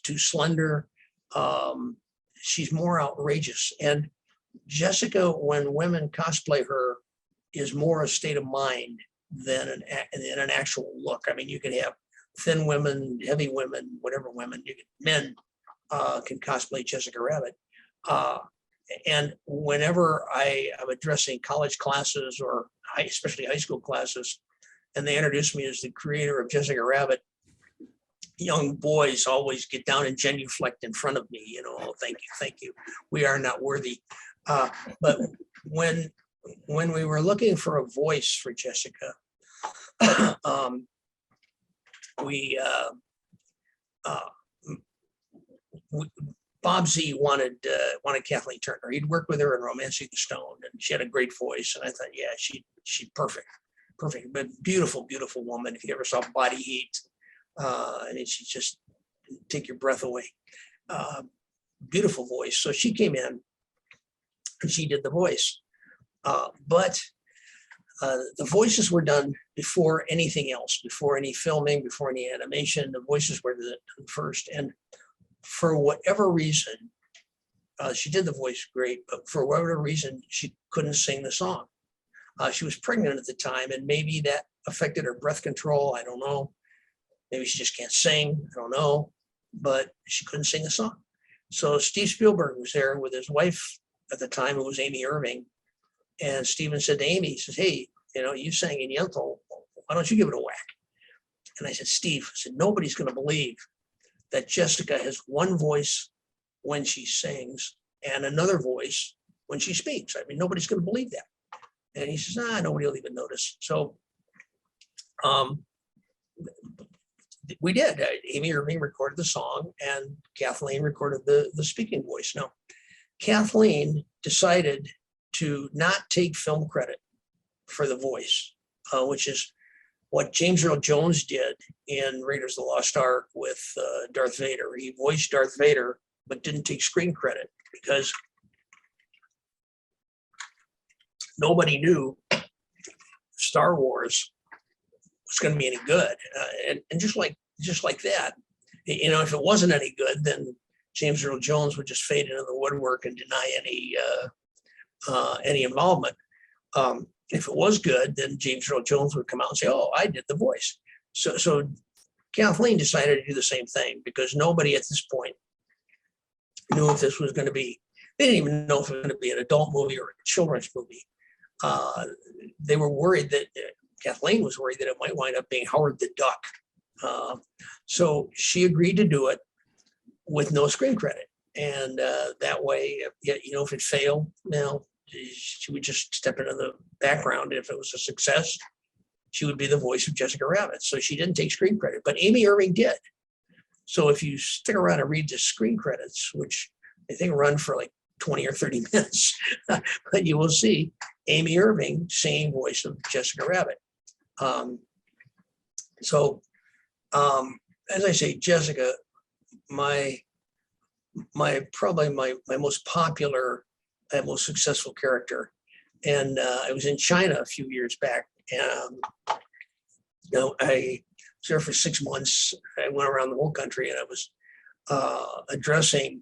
too slender. She's more outrageous. And Jessica, when women cosplay her, is more a state of mind than an actual look. I mean, you can have thin women, heavy women, whatever women, men can cosplay Jessica Rabbit. And whenever I am addressing college classes or especially high school classes, and they introduce me as the creator of Jessica Rabbit, young boys always get down and genuflect in front of me, thank you. We are not worthy. But when we were looking for a voice for Jessica, Bob Z wanted Kathleen Turner. He'd worked with her in Romancing the Stone, and she had a great voice. And I thought, yeah, she's perfect, but beautiful woman. If you ever saw Body Heat, and she just take your breath away. Beautiful voice. So she came in and she did the voice. But the voices were done before anything else, before any filming, before any animation. The voices were done first. And for whatever reason, she did the voice great, but for whatever reason, she couldn't sing the song. She was pregnant at the time, and maybe that affected her breath control. I don't know. Maybe she just can't sing. I don't know. But she couldn't sing the song. So Steve Spielberg was there with his wife at the time, who was Amy Irving. And Steven said to Amy, he says, hey, you sang in Yentl. Why don't you give it a whack? And I said, Steve, nobody's going to believe that Jessica has one voice when she sings and another voice when she speaks. I mean, nobody's going to believe that. And he says, nobody will even notice. So we did. Amy Irving recorded the song and Kathleen recorded the speaking voice. Now, Kathleen decided to not take film credit for the voice, which is what James Earl Jones did in Raiders of the Lost Ark with Darth Vader. He voiced Darth Vader, but didn't take screen credit because nobody knew Star Wars was going to be any good. And just like that, if it wasn't any good, then James Earl Jones would just fade into the woodwork and deny any involvement. If it was good, then James Earl Jones would come out and say, oh, I did the voice. So Kathleen decided to do the same thing because nobody at this point knew if this was going to be, they didn't even know if it was going to be an adult movie or a children's movie. They were worried that, Kathleen was worried that it might wind up being Howard the Duck. So she agreed to do it with no screen credit. And that way, if it failed, she would just step into the background. If it was a success, she would be the voice of Jessica Rabbit. So she didn't take screen credit, but Amy Irving did. So if you stick around and read the screen credits, which I think run for like 20 or 30 minutes, but you will see Amy Irving singing voice of Jessica Rabbit. As I say, Jessica, probably my most popular and most successful character. And I was in China a few years back, and I was there for 6 months. I went around the whole country, and I was addressing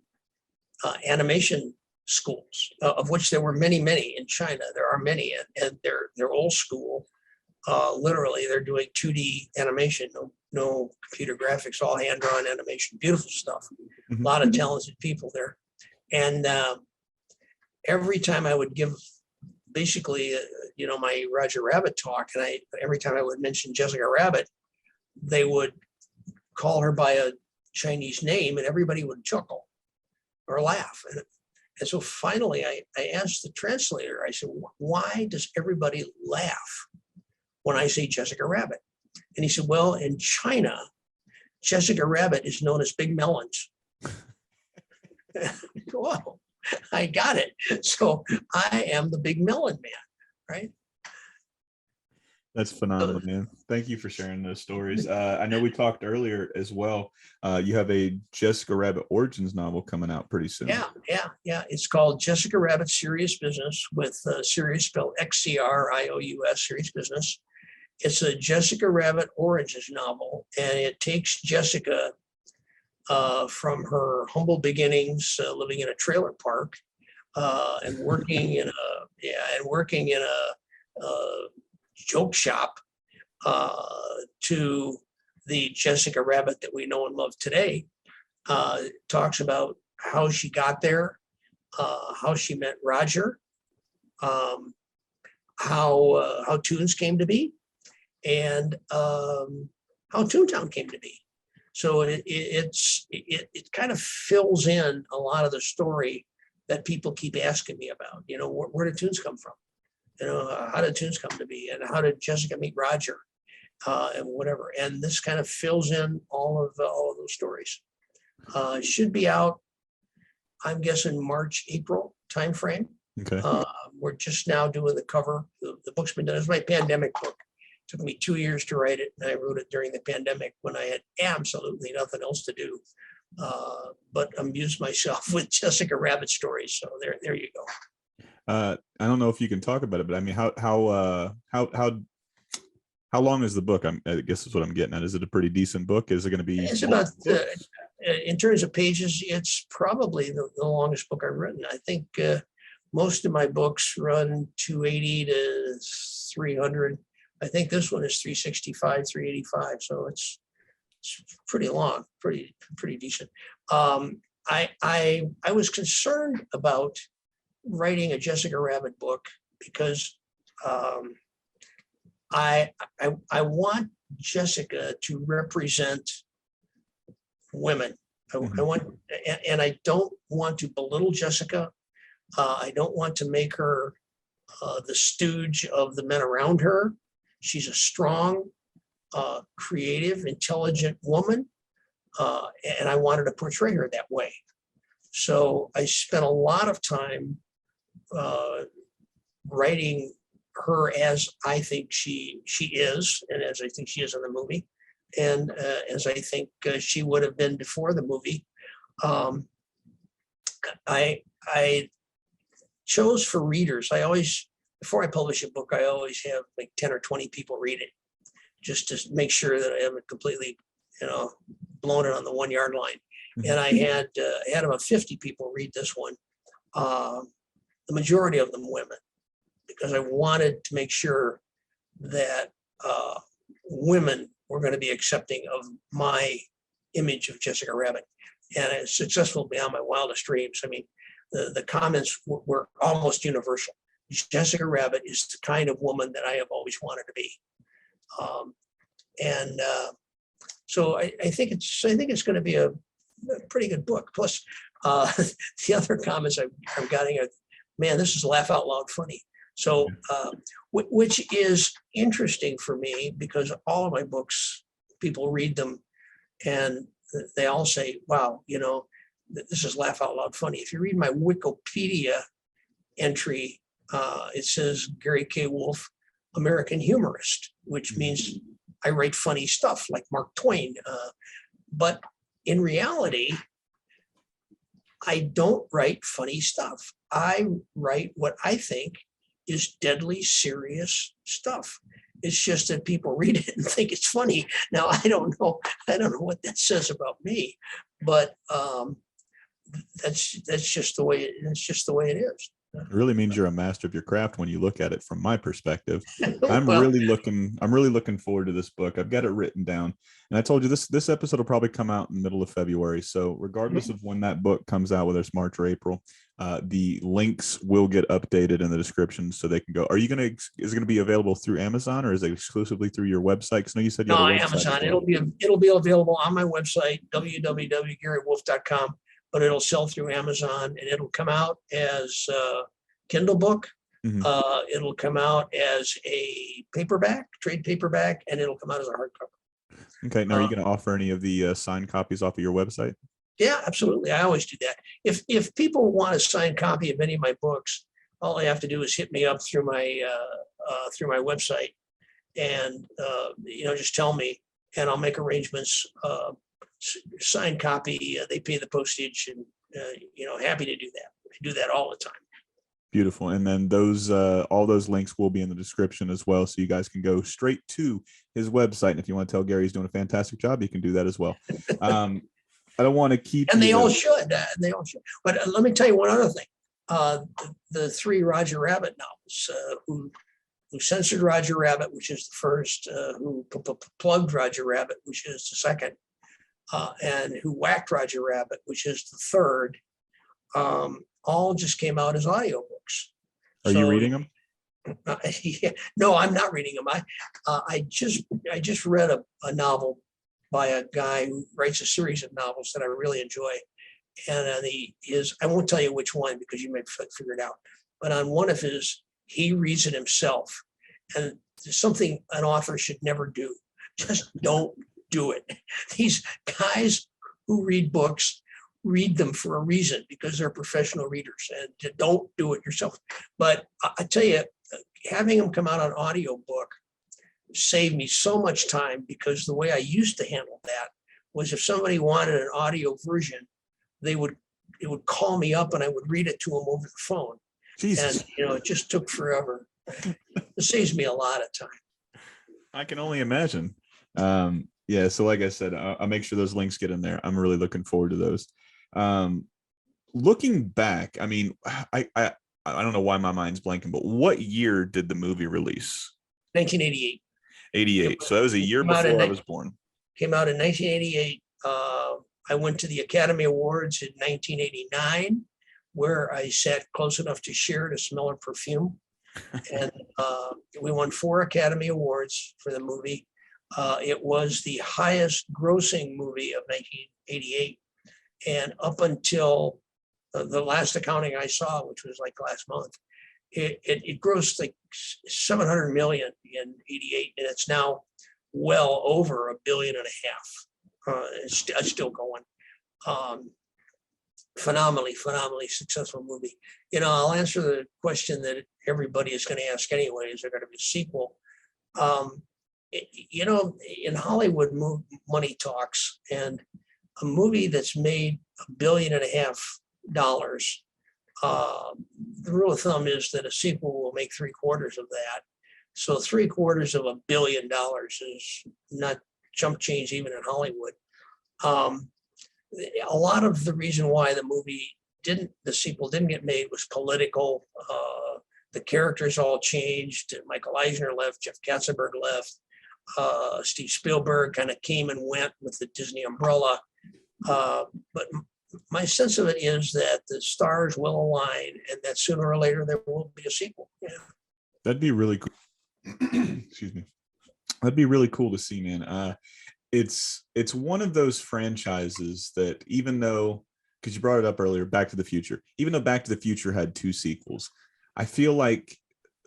animation schools, of which there were many in China. There are many, and they're old school. Literally, they're doing 2D animation, no computer graphics, all hand-drawn animation, beautiful stuff. Mm-hmm. A lot of talented people there. And every time I would give basically, my Roger Rabbit talk, and every time I would mention Jessica Rabbit, they would call her by a Chinese name, and everybody would chuckle or laugh. And so finally, I asked the translator, I said, why does everybody laugh when I say Jessica Rabbit? And he said, well, in China, Jessica Rabbit is known as Big Melons. Whoa, I got it. So I am the Big Melon Man, right? That's phenomenal, man. Thank you for sharing those stories. I know we talked earlier as well. You have a Jessica Rabbit Origins novel coming out pretty soon. Yeah. It's called Jessica Rabbit Serious Business, with Serious spelled Xcrious, Serious Business. It's a Jessica Rabbit Origins novel, and it takes Jessica from her humble beginnings, living in a trailer park, and working in a joke shop, to the Jessica Rabbit that we know and love today. Talks about how she got there, how she met Roger, how Toons came to be, and how Toontown came to be. So it kind of fills in a lot of the story that people keep asking me about. Where did Toons come from? How did Toons come to be, and how did Jessica meet Roger, and whatever. And this kind of fills in all of those stories. It should be out, I'm guessing, March, April timeframe. Okay. We're just now doing the cover. The book's been done. It's my pandemic book. It took me 2 years to write it, and I wrote it during the pandemic when I had absolutely nothing else to do, but amuse myself with Jessica Rabbit stories. So there you go. I don't know if you can talk about it, but I mean, how long is the book? I guess is what I'm getting at. Is it a pretty decent book? Is it going to be? It's about, in terms of pages, it's probably the longest book I've written. I think most of my books run 280 to 300. I think this one is 365, 385. So it's pretty long, pretty decent. I was concerned about writing a Jessica Rabbit book because I want Jessica to represent women. I want, and I don't want to belittle Jessica. I don't want to make her the stooge of the men around her. She's a strong, creative, intelligent woman, and I wanted to portray her that way. So I spent a lot of time writing her as I think she is, and as I think she is in the movie, and as I think she would have been before the movie. I chose for readers. I always, before I publish a book, I always have like 10 or 20 people read it, just to make sure that I haven't completely, blown it on the 1 yard line. And I had about 50 people read this one. The majority of them women, because I wanted to make sure that women were going to be accepting of my image of Jessica Rabbit. And it's successful beyond my wildest dreams. I mean, the comments were almost universal. Jessica Rabbit is the kind of woman that I have always wanted to be. So I think it's going to be a pretty good book. Plus, the other comments I'm getting are, man, this is laugh out loud funny. So, which is interesting for me, because all of my books, people read them and they all say, wow, this is laugh out loud funny. If you read my Wikipedia entry, it says Gary K. Wolfe, American humorist, which means I write funny stuff like Mark Twain. But in reality, I don't write funny stuff. I write what I think is deadly serious stuff. It's just that people read it and think it's funny. Now, I don't know what that says about me, but that's just the way it is. It really means you're a master of your craft when you look at it from my perspective. I'm Well, really looking forward to this book. I've got it written down. And I told you this episode will probably come out in the middle of February. So regardless of when that book comes out, whether it's March or April, the links will get updated in the description so they can go. Is it gonna be available through Amazon, or is it exclusively through your website? Because I know you said you no, had a website as Amazon. well. It'll be available on my website, www.garywolf.com, but it'll sell through Amazon, and it'll come out as a Kindle book. Mhm. It'll come out as a paperback, trade paperback, and it'll come out as a hardcover. Okay. Now, are you going to offer any of the signed copies off of your website? Yeah, absolutely. I always do that. If people want a signed copy of any of my books, all they have to do is hit me up through my website, and just tell me, and I'll make arrangements. Signed copy. They pay the postage, and happy to do that. I do that all the time. Beautiful. And then those all those links will be in the description as well, so you guys can go straight to his website. And if you want to tell Gary he's doing a fantastic job, you can do that as well. I don't want to keep. And they all should. But let me tell you one other thing. The three Roger Rabbit novels, who censored Roger Rabbit, which is the first, who plugged Roger Rabbit, which is the second, and who whacked Roger Rabbit, which is the third, all just came out as audiobooks. Are you reading them? Yeah, no, I'm not reading them. I just read a novel by a guy who writes a series of novels that I really enjoy. And I won't tell you which one because you may figure it out, but on one of his, he reads it himself. And there's something an author should never do. Just don't do it. These guys who read books read them for a reason, because they're professional readers, and don't do it yourself. But I tell you, having them come out on audiobook saved me so much time, because the way I used to handle that was if somebody wanted an audio version, it would call me up and I would read it to them over the phone. Jesus. And it just took forever. It saves me a lot of time. I can only imagine. Yeah, so like I said, I'll make sure those links get in there. I'm really looking forward to those. Looking back, I mean, I don't know why my mind's blanking, but what year did the movie release? 1988. 88. So that was a year before I was born. Came out in 1988. I went to the Academy Awards in 1989, where I sat close enough to Cher to smell her perfume. And we won 4 Academy Awards for the movie. It was the highest grossing movie of 1988. And up until the last accounting I saw, which was like last month, it grossed like 700 million in 88, and it's now well over $1.5 billion. It's still going. Phenomenally successful movie. I'll answer the question that everybody is going to ask anyway: is there going to be a sequel? In Hollywood, money talks, and a movie that's made $1.5 billion, the rule of thumb is that a sequel will make 3/4 of that. So 3/4 of $1 billion is not chump change even in Hollywood. A lot of the reason why the sequel didn't get made was political. The characters all changed. Michael Eisner left, Jeff Katzenberg left. Steve Spielberg kind of came and went with the Disney umbrella. But my sense of it is that the stars will align, and that sooner or later there will be a sequel. Yeah. That'd be really cool. Excuse me. That'd be really cool to see, man. It's one of those franchises that, even though, because you brought it up earlier, Back to the Future, even though Back to the Future had 2 sequels, I feel like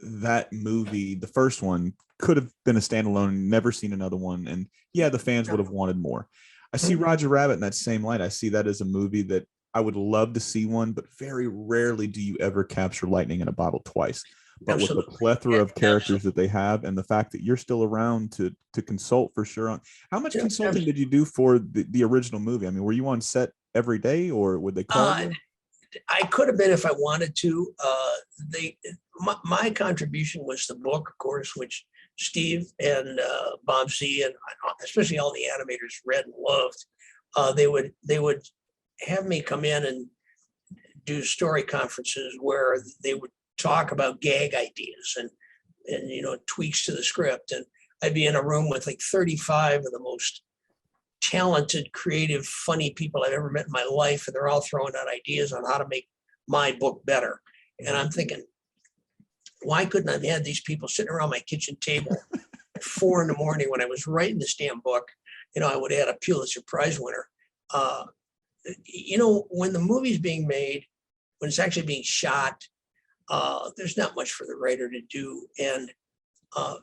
that movie, the first one, could have been a standalone, never seen another one. And yeah, the fans would have wanted more. I see Roger Rabbit in that same light. I see that as a movie that I would love to see one, but very rarely do you ever capture lightning in a bottle twice. But Absolutely. with the plethora of characters that they have, and the fact that you're still around to consult for sure on how much consulting did you do for the original movie? I mean, were you on set every day, or would they call you? I could have been if I wanted to. My contribution was the book, of course, which Steve and Bob Z and especially all the animators read and loved. They would have me come in and do story conferences where they would talk about gag ideas and tweaks to the script. And I'd be in a room with like 35 of the most talented, creative, funny people I've ever met in my life. And they're all throwing out ideas on how to make my book better. And I'm thinking, why couldn't I have had these people sitting around my kitchen table at 4 a.m. when I was writing this damn book? I would have had a Pulitzer Prize winner. When the movie's being made, when it's actually being shot, there's not much for the writer to do. And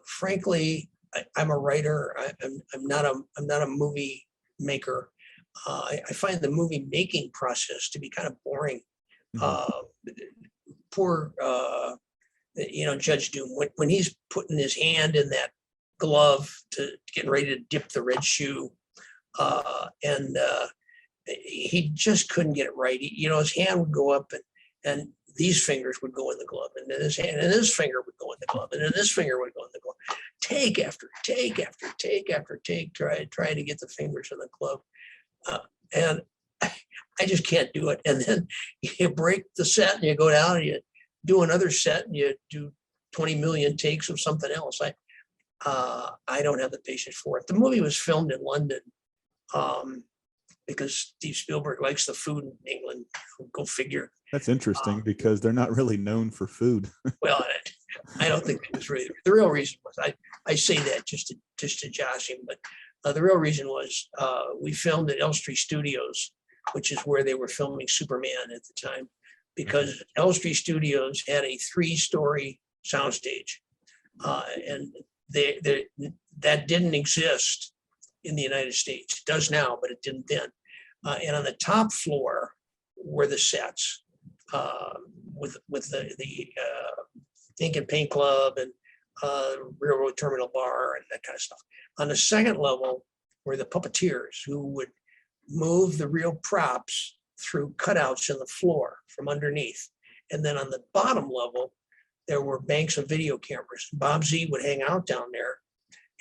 frankly, I'm a writer. I'm not a movie maker. I find the movie making process to be kind of boring. Poor Judge Doom, when he's putting his hand in that glove to getting ready to dip the red shoe, and he just couldn't get it right. His hand would go up and these fingers would go in the glove, and then his hand and his finger would go in the glove, and then this finger would go in the glove. Take after take after take after take, trying to get the fingers in the glove. And I just can't do it. And then you break the set and you go down and you do another set and you do 20 million takes of something else. I don't have the patience for it. The movie was filmed in London because Steve Spielberg likes the food in England. Go figure. That's interesting because they're not really known for food. Well, I don't think it was really the real reason was I say that just to josh him, but the real reason was we filmed at Elstree Studios, which is where they were filming Superman at the time, because Elstree Studios had a 3-story soundstage, and that didn't exist in the United States. It does now, but it didn't then. And on the top floor were the sets with the Ink and Paint Club and Railroad Terminal Bar and that kind of stuff. On the second level were the puppeteers who would move the real props through cutouts in the floor from underneath. And then on the bottom level, there were banks of video cameras. Bob Z would hang out down there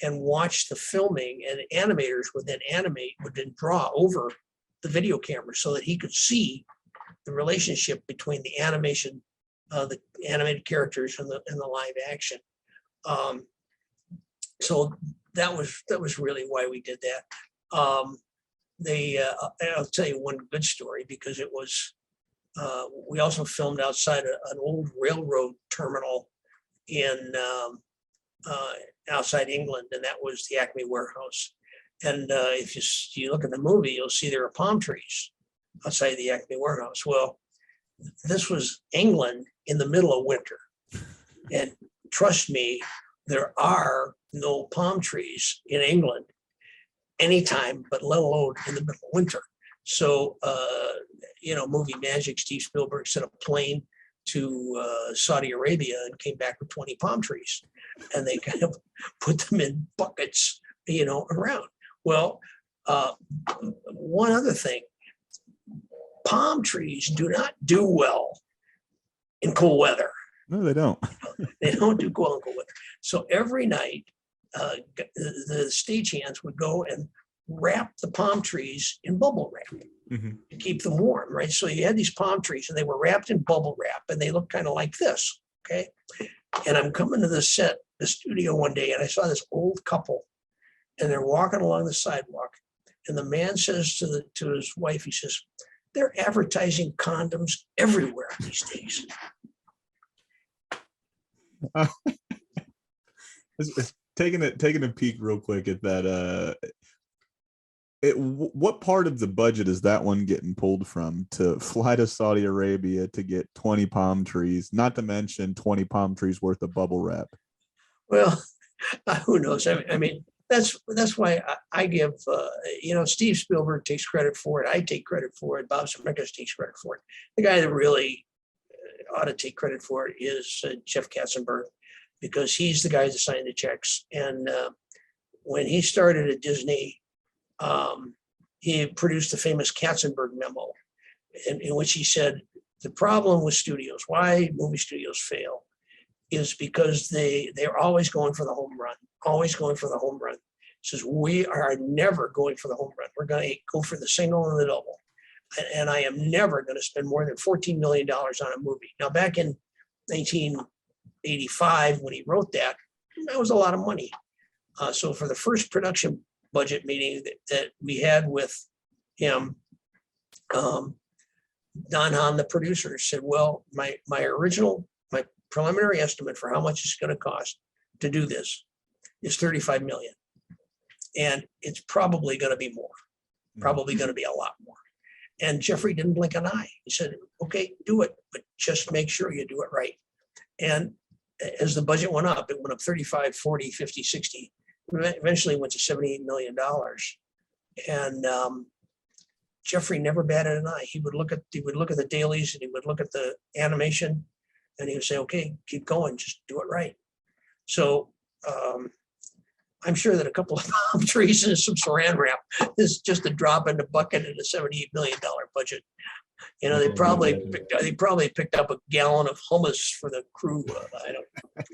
and watch the filming, and animators would then draw over the video camera so that he could see the relationship between the animation, the animated characters and the live action. So that was really why we did that. I'll tell you one good story, because it was, we also filmed outside an old railroad terminal in outside England, and that was the Acme warehouse. And if you look at the movie, you'll see there are palm trees outside the Acme warehouse. Well, this was England in the middle of winter. And trust me, there are no palm trees in England anytime, but let alone in the middle of winter. So, movie magic, Steve Spielberg sent a plane to Saudi Arabia and came back with 20 palm trees, and they kind of put them in buckets, around. Well, one other thing, palm trees do not do well in cold weather. No, they don't. They don't do well in cold weather. So every night, the stagehands would go and wrap the palm trees in bubble wrap to keep them warm, right? So you had these palm trees and they were wrapped in bubble wrap, and they looked kind of like this, okay? And I'm coming to the studio one day, and I saw this old couple, and they're walking along the sidewalk, and the man says to his wife, he says, "They're advertising condoms everywhere these days." Taking a peek real quick at that, what part of the budget is that one getting pulled from to fly to Saudi Arabia to get 20 palm trees, not to mention 20 palm trees worth of bubble wrap? Well, who knows? I mean, that's why I give, Steve Spielberg takes credit for it. I take credit for it. Bob Zemeckis takes credit for it. The guy that really ought to take credit for it is Jeff Katzenberg, because he's the guy that signed the checks. And when he started at Disney, he produced the famous Katzenberg memo, in which he said, the problem with studios, why movie studios fail, is because they're always going for the home run, always going for the home run. He says, we are never going for the home run. We're going to go for the single and the double. and I am never going to spend more than $14 million on a movie. Now, back in 1985, when he wrote that, that was a lot of money. So for the first production budget meeting that we had with him, Don Hahn, the producer, said, well, my preliminary estimate for how much it's going to cost to do this is 35 million. And it's probably going to be more, probably going to be a lot more. And Jeffrey didn't blink an eye. He said, okay, do it, but just make sure you do it right. And as the budget went up, it went up 35, 40, 50, 60, eventually went to $78 million. And Jeffrey never batted an eye. He would look at the dailies, and he would look at the animation, and he would say, okay, keep going, just do it right. So I'm sure that a couple of palm trees and some saran wrap is just a drop in the bucket in a $78 million budget. You know, they probably picked up a gallon of hummus for the crew. I don't know.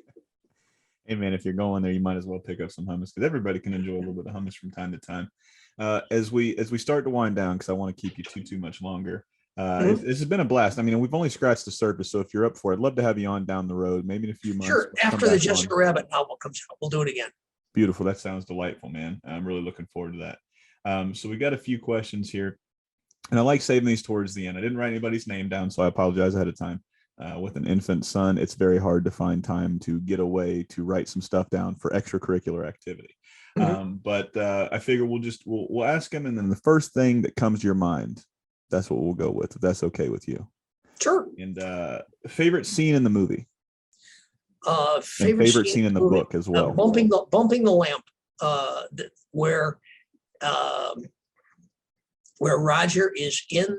Hey man, if you're going there, you might as well pick up some hummus, because everybody can enjoy a little bit of hummus from time to time. As we start to wind down, because I want to keep you too much longer. This has been a blast. I mean, we've only scratched the surface, so if you're up for it, I'd love to have you on down the road, maybe in a few months. Sure. After the Censored Rabbit novel comes out, we'll do it again. Beautiful. That sounds delightful, man. I'm really looking forward to that. So we got a few questions here, and I like saving these towards the end. I didn't write anybody's name down, so I apologize ahead of time. With an infant son, it's very hard to find time to get away to write some stuff down for extracurricular activity. But I figure we'll ask him, and then the first thing that comes to your mind, that's what we'll go with, if that's okay with you. Sure. And favorite scene in the movie? Favorite scene in the book as well. Bumping the lamp, where Roger is in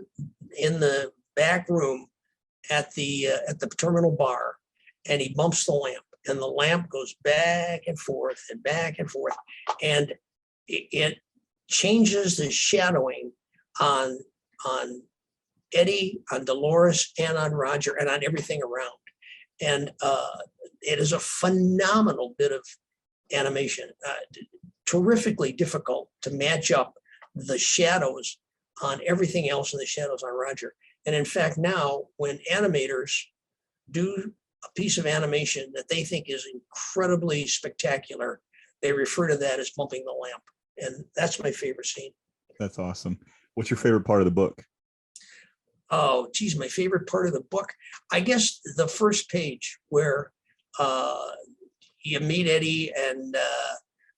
the back room at the terminal bar, and he bumps the lamp, and the lamp goes back and forth, and it changes the shadowing on Eddie, on Dolores, and on Roger, and on everything around. And it is a phenomenal bit of animation, terrifically difficult to match up the shadows on everything else and the shadows on Roger. And in fact, now when animators do a piece of animation that they think is incredibly spectacular, they refer to that as bumping the lamp. And that's my favorite scene. That's awesome. What's your favorite part of the book? Oh, geez, my favorite part of the book, I guess the first page where you meet Eddie and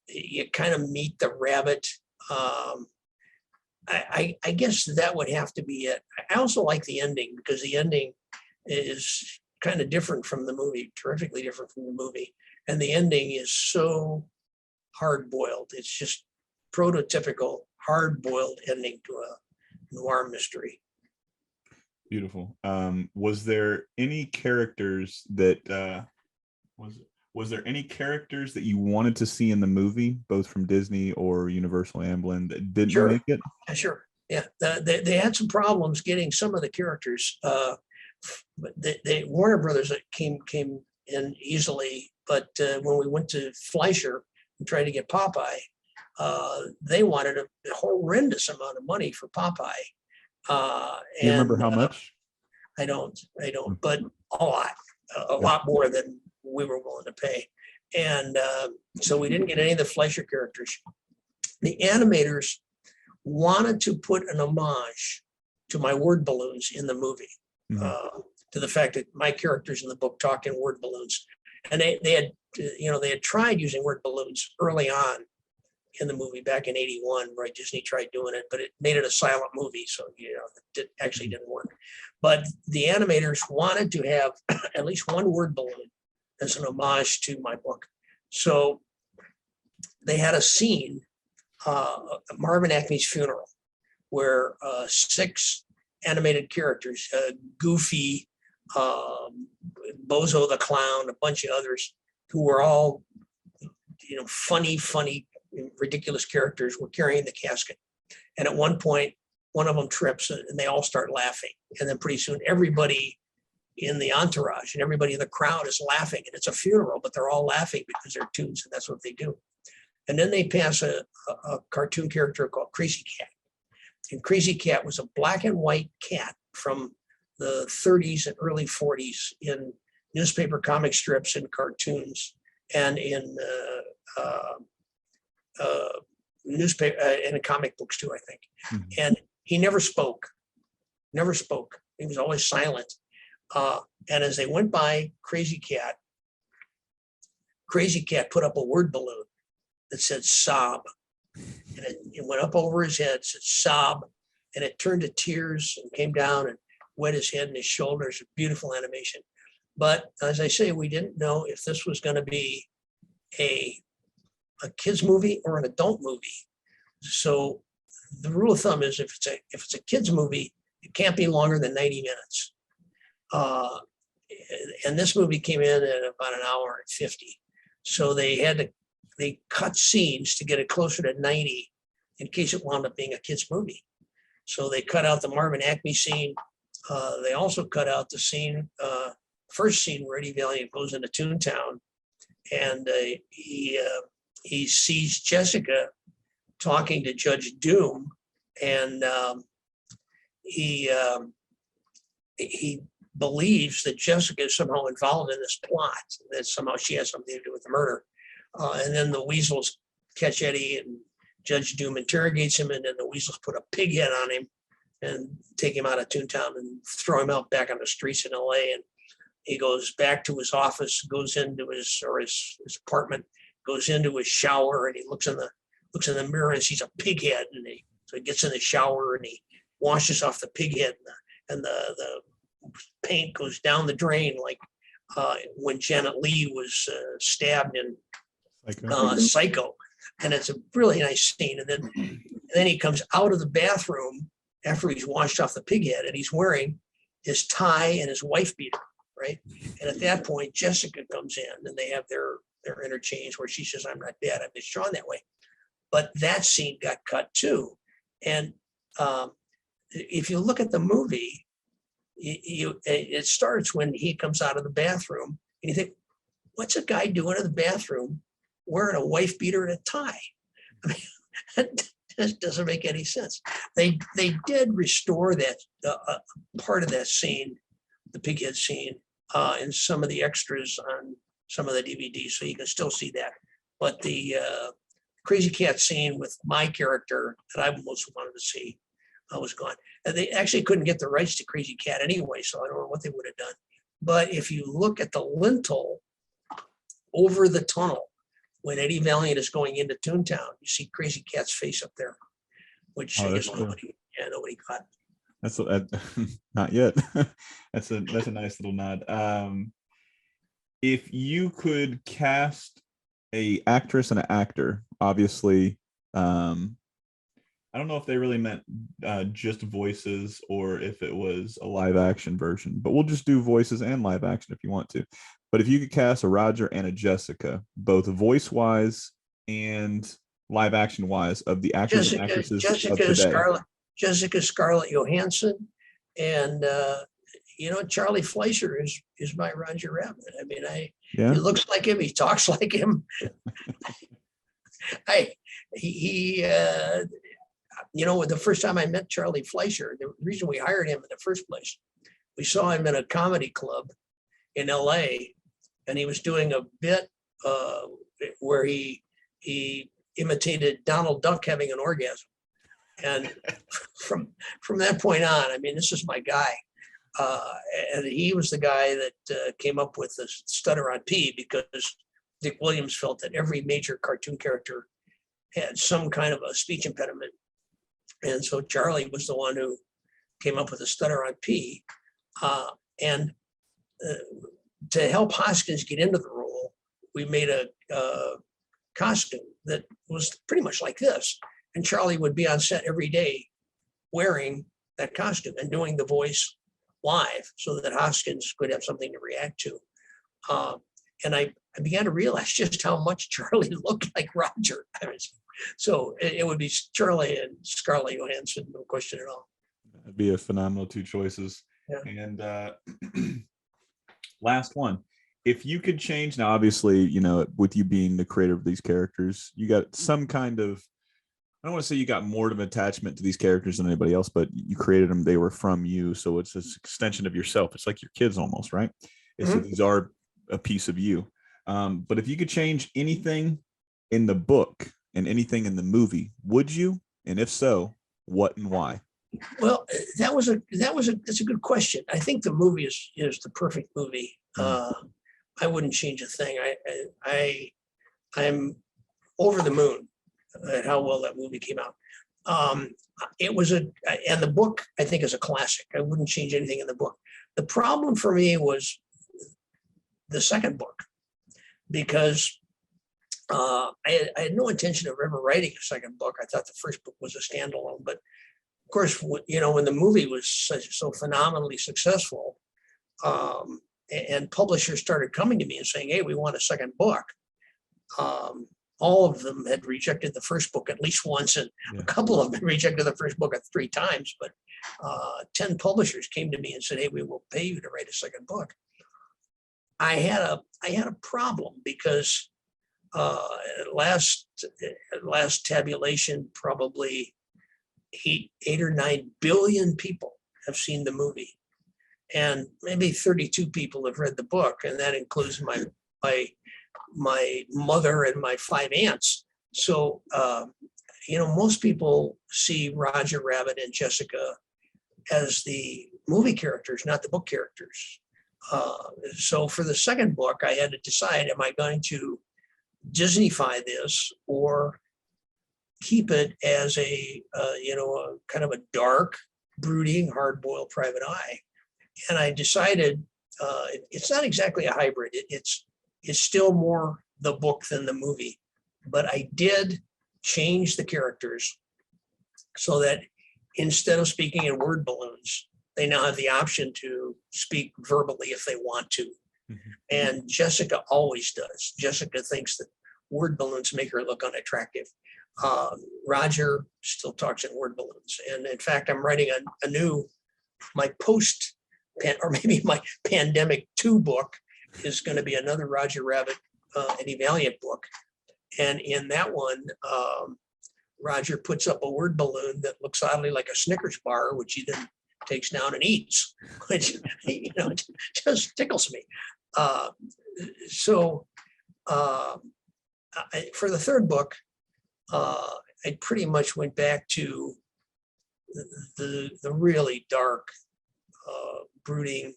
you kind of meet the rabbit. I guess that would have to be it. I also like the ending, because the ending is kind of different from the movie, terrifically different from the movie. And the ending is so hard-boiled. It's just prototypical hard-boiled ending to a noir mystery. Beautiful. Was there any characters that was there any characters that you wanted to see in the movie, both from Disney or Universal Amblin, that didn't make it? Sure. Yeah. They had some problems getting some of the characters. But the Warner Brothers came in easily, but when we went to Fleischer and tried to get Popeye, they wanted a horrendous amount of money for Popeye. You remember how much? I don't, but a lot more than we were willing to pay. And so we didn't get any of the Fleischer characters. The animators wanted to put an homage to my word balloons in the movie, to the fact that my characters in the book talk in word balloons. And they had tried using word balloons early on in the movie back in 81, where Disney tried doing it, but it made it a silent movie. So, it actually didn't work. But the animators wanted to have at least one word balloon as an homage to my book. So they had a scene, Marvin Acme's funeral, where 6 animated characters, Goofy, Bozo the Clown, a bunch of others, who were all, funny, ridiculous characters, were carrying the casket. And at one point, one of them trips and they all start laughing. And then pretty soon everybody in the entourage and everybody in the crowd is laughing. And it's a funeral, but they're all laughing because they're toons, and that's what they do. And then they pass a cartoon character called Crazy Cat. And Crazy Cat was a black and white cat from the 30s and early 40s in newspaper comic strips and cartoons and in newspaper and in comic books too, I think. Mhm. And he never spoke. He was always silent. And as they went by Crazy Cat put up a word balloon that said sob. And it went up over his head, said sob, and it turned to tears and came down and wet his head and his shoulders. Beautiful animation. But as I say, we didn't know if this was going to be a kid's movie or an adult movie. So the rule of thumb is if it's a kid's movie, it can't be longer than 90 minutes. And this movie came in at about an hour and 50. So they cut scenes to get it closer to 90 in case it wound up being a kid's movie. So they cut out the Marvin Acme scene. They also cut out the scene, first scene where Eddie Valiant goes into Toontown and he sees Jessica talking to Judge Doom, and he believes that Jessica is somehow involved in this plot, that somehow she has something to do with the murder. And then the weasels catch Eddie and Judge Doom interrogates him, and then the weasels put a pig head on him and take him out of Toontown and throw him out back on the streets in LA. And he goes back to his office, goes into his apartment, goes into his shower, and he looks in the mirror and sees a pig head. And so he gets in the shower and he washes off the pig head, and the paint goes down the drain like when Janet Leigh was stabbed in Psycho. And it's a really nice scene. And then he comes out of the bathroom after he's washed off the pig head, and he's wearing his tie and his wife beater, right? And at that point, Jessica comes in and they have their interchange where she says, "I'm not dead, I'm just drawn that way." But that scene got cut too. And if you look at the movie, it starts when he comes out of the bathroom and you think, what's a guy doing in the bathroom wearing a wife beater and a tie? I mean, that doesn't make any sense. They did restore that part of that scene, the pighead scene, in some of the extras on some of the DVDs, so you can still see that. But the Crazy Cat scene with my character that I most wanted to see was gone. And they actually couldn't get the rights to Crazy Cat anyway, so I don't know what they would have done. But if you look at the lintel over the tunnel, when Eddie Valiant is going into Toontown, you see Crazy Cat's face up there, which I guess nobody caught. That's not yet. That's a nice little nod. If you could cast a actress and an actor, obviously, I don't know if they really meant just voices or if it was a live action version, but we'll just do voices and live action if you want to. But if you could cast a Roger and a Jessica, both voice wise and live action wise, of the actors and actresses of today. Jessica Scarlett Johansson, and Charlie Fleischer is my Roger Rabbit. I mean, he looks like him, he talks like him. The first time I met Charlie Fleischer, the reason we hired him in the first place, we saw him in a comedy club in LA, and he was doing a bit where he imitated Donald Duck having an orgasm. And from that point on, I mean, this is my guy. And he was the guy that came up with the stutter on P, because Dick Williams felt that every major cartoon character had some kind of a speech impediment. And so Charlie was the one who came up with the stutter on P. And to help Hoskins get into the role, we made a costume that was pretty much like this. And Charlie would be on set every day wearing that costume and doing the voice live so that Hoskins could have something to react to. And I began to realize just how much Charlie looked like Roger. So it would be Charlie and Scarlett Johansson, no question at all. That'd be a phenomenal two choices. Yeah. And last one. If you could change, now obviously, with you being the creator of these characters, you got some kind of I don't want to say you got more of an attachment to these characters than anybody else, but you created them. They were from you. So it's an extension of yourself. It's like your kids almost, right? So these are a piece of you. But if you could change anything in the book and anything in the movie, would you? And if so, what and why? Well, that's a good question. I think the movie is the perfect movie. I wouldn't change a thing. I'm over the moon at how well that movie came out. And the book I think is a classic. I wouldn't change anything in the book. The problem for me was the second book, because I had no intention of ever writing a second book. I thought the first book was a standalone, but of course, when the movie was so phenomenally successful, and publishers started coming to me and saying, "Hey, we want a second book." All of them had rejected the first book at least once, and a couple of them had rejected the first book 3 times. But 10 publishers came to me and said, "Hey, we will pay you to write a second book." I had a problem because last tabulation, probably 8 or 9 billion people have seen the movie, and maybe 32 people have read the book, and that includes my mother and my 5 aunts. So most people see Roger Rabbit and Jessica as the movie characters, not the book characters. So for the second book, I had to decide: am I going to Disneyfy this or keep it as a kind of a dark, brooding, hard-boiled private eye? And I decided it's not exactly a hybrid. It's still more the book than the movie, but I did change the characters so that instead of speaking in word balloons, they now have the option to speak verbally if they want to. And Jessica always does. Jessica thinks that word balloons make her look unattractive. Roger still talks in word balloons. And in fact, I'm writing my pandemic 2 book is going to be another Roger Rabbit and Valiant book. And in that one, Roger puts up a word balloon that looks oddly like a Snickers bar, which he then takes down and eats, which just tickles me. For the third book, I pretty much went back to the really dark, brooding,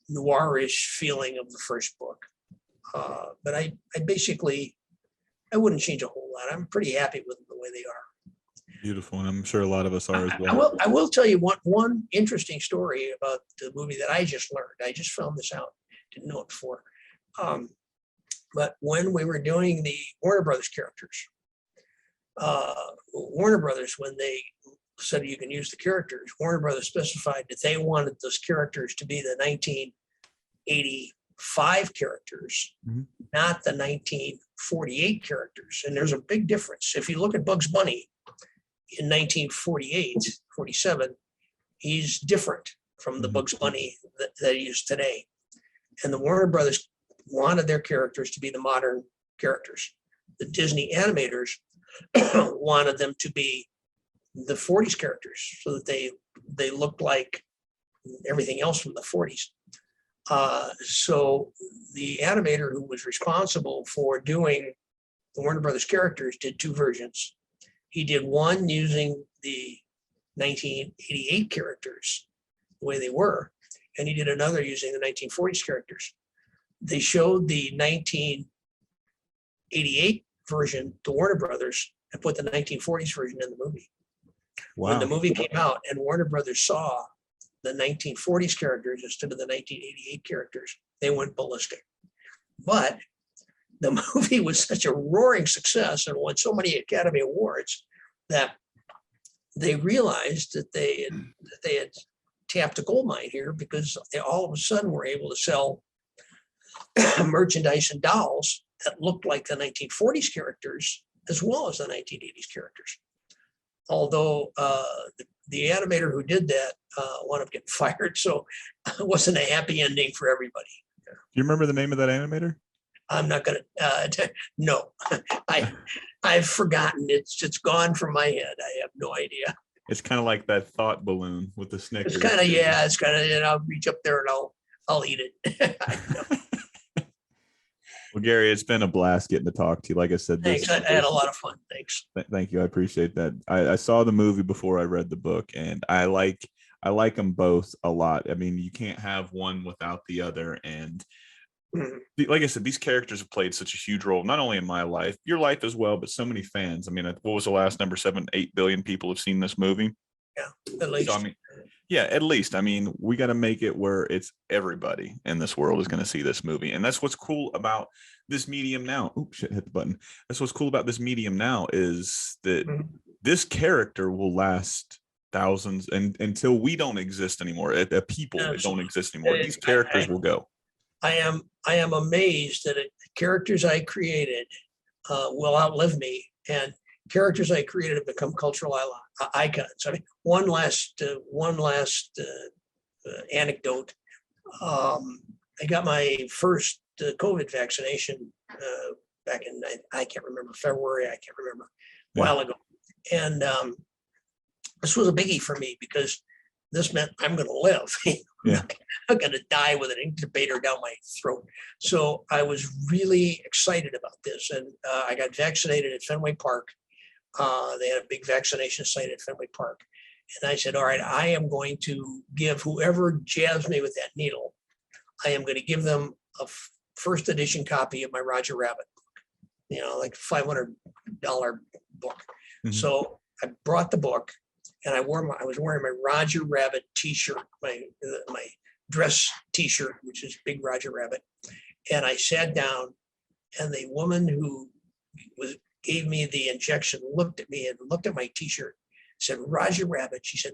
noirish feeling of the first book. But I wouldn't change a whole lot. I'm pretty happy with them the way they are. Beautiful, and I'm sure a lot of us are as well. I will tell you one interesting story about the movie that I just learned. I just found this out, didn't know it before. But when we were doing the Warner Brothers characters, Warner Brothers, when they said you can use the characters, Warner Brothers specified that they wanted those characters to be the 1985 characters, not the 1948 characters. And there's a big difference. If you look at Bugs Bunny in 1948, 47, he's different from the Bugs Bunny that he is today. And the Warner Brothers wanted their characters to be the modern characters. The Disney animators wanted them to be the 40s characters so that they looked like everything else from the 40s. So the animator who was responsible for doing the Warner Brothers characters did 2 versions. He did one using the 1988 characters, the way they were, and he did another using the 1940s characters. They showed the 1988 version to Warner Brothers and put the 1940s version in the movie. Wow. When the movie came out and Warner Brothers saw the 1940s characters instead of the 1988 characters, they went ballistic. But the movie was such a roaring success and won so many Academy Awards that they realized that they had tapped a gold mine here, because they all of a sudden were able to sell merchandise and dolls that looked like the 1940s characters as well as the 1980s characters. Although the animator who did that wound up getting fired, so it wasn't a happy ending for everybody. Do you remember the name of that animator? I'm not gonna. No, I've forgotten. It's gone from my head. I have no idea. It's kind of like that thought balloon with the Snickers. It's kind of, yeah. It's kind of. And I'll reach up there and I'll eat it. Well, Gary, it's been a blast getting to talk to you. Like I said, Thanks. I had a lot of fun. Thanks. Thank you. I appreciate that. I saw the movie before I read the book, and I like them both a lot. I mean, you can't have one without the other. And like I said, these characters have played such a huge role, not only in my life, your life as well, but so many fans. I mean, what was the last number? 8 billion people have seen this movie. Yeah, at least. So, I mean, yeah, at least. I mean, we got to make it where it's everybody in this world is going to see this movie. And that's what's cool about this medium now. Oh, shit, hit the button. That's what's cool about this medium now is that this character will last thousands and until we don't exist anymore. The people that don't exist anymore. These characters will go. I am amazed that the characters I created will outlive me, and characters I created have become cultural icons. I mean, one last anecdote. I got my first COVID vaccination back in, I can't remember, February, I can't remember, a while ago. And this was a biggie for me because this meant I'm going to live. I'm going to die with an incubator down my throat. So I was really excited about this. And I got vaccinated at Fenway Park. They had a big vaccination site at Fenway Park. And I said, all right, I am going to give whoever jabs me with that needle, I am going to give them a first edition copy of my Roger Rabbit book, like $500 book. So I brought the book and I was wearing my Roger Rabbit t-shirt, my dress t-shirt, which is big Roger Rabbit. And I sat down and the woman who gave me the injection looked at me and looked at my t-shirt, said, Roger Rabbit. She said,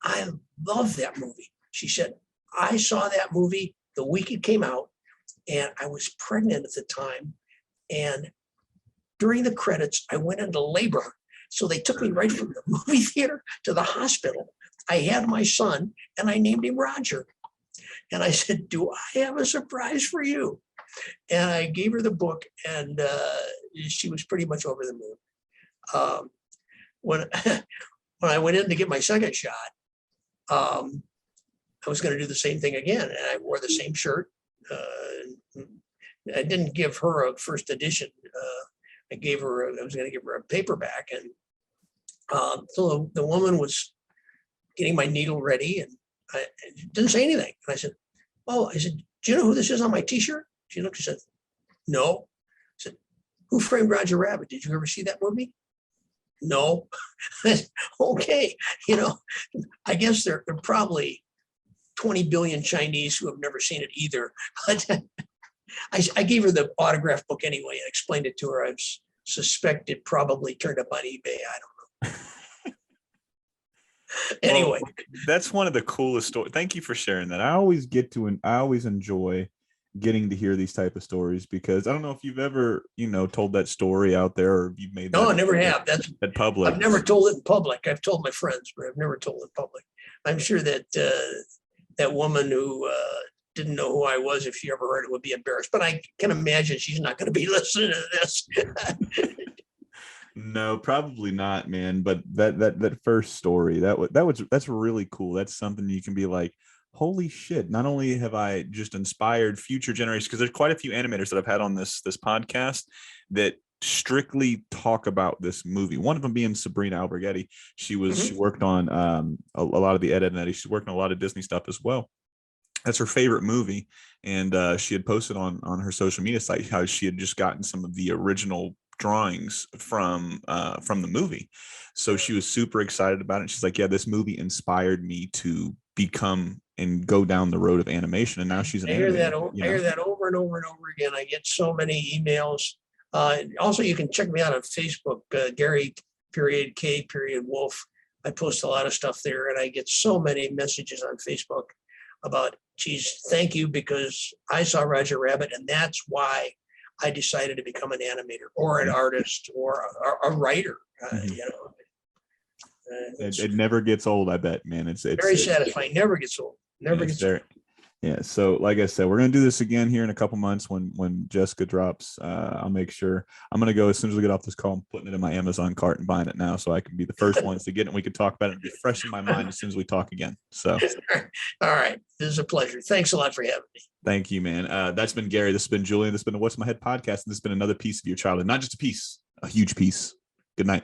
I love that movie. She said, I saw that movie the week it came out and I was pregnant at the time. And during the credits, I went into labor. So they took me right from the movie theater to the hospital. I had my son and I named him Roger. And I said, do I have a surprise for you? And I gave her the book and she was pretty much over the moon. When I went in to get my second shot, I was going to do the same thing again. And I wore the same shirt. I didn't give her a first edition. I was going to give her a paperback. And so the woman was getting my needle ready and I didn't say anything. And I said, do you know who this is on my t-shirt? She looked and said, no. I said, who framed Roger Rabbit? Did you ever see that movie? No. I said, okay. I guess there are probably 20 billion Chinese who have never seen it either. But I gave her the autograph book anyway and explained it to her. I suspect it probably turned up on eBay. I don't know. Anyway, well, that's one of the coolest stories. Thank you for sharing that. I always enjoy getting to hear these type of stories because I don't know if you've ever, told that story out there or you've made that. No, I never have. That's at public. I've never told it in public. I've told my friends, but I've never told it in public. I'm sure that that woman who didn't know who I was, if she ever heard it, would be embarrassed. But I can imagine she's not going to be listening to this. No, probably not, man. But that first story, that's really cool. That's something you can be like, holy shit. Not only have I just inspired future generations, because there's quite a few animators that I've had on this podcast that strictly talk about this movie. One of them being Sabrina Alberghetti. She worked on a lot of the Ed, Edd n Eddy. She's working on a lot of Disney stuff as well. That's her favorite movie. And she had posted on her social media site how she had just gotten some of the original drawings from the movie. So she was super excited about it. She's like, yeah, this movie inspired me to become and go down the road of animation. And now she's an animator. I hear that over and over and over again. I get so many emails. Also, you can check me out on Facebook, Gary K Wolf. I post a lot of stuff there and I get so many messages on Facebook about, geez, thank you, because I saw Roger Rabbit and that's why I decided to become an animator or an artist or a writer. It never gets old, I bet, man. It's very satisfying. Never gets old. Never gets old. Yeah. So like I said, we're going to do this again here in a couple months when Jessica drops. I'll make sure I'm going to go as soon as we get off this call. I'm putting it in my Amazon cart and buying it now so I can be the first ones to get it. And we can talk about it and be fresh in my mind as soon as we talk again. So All right. This is a pleasure. Thanks a lot for having me. thank you, man. That's been Gary. This has been Julian. This has been the What's My Head podcast. And this has been another piece of your childhood, not just a piece, a huge piece. Good night.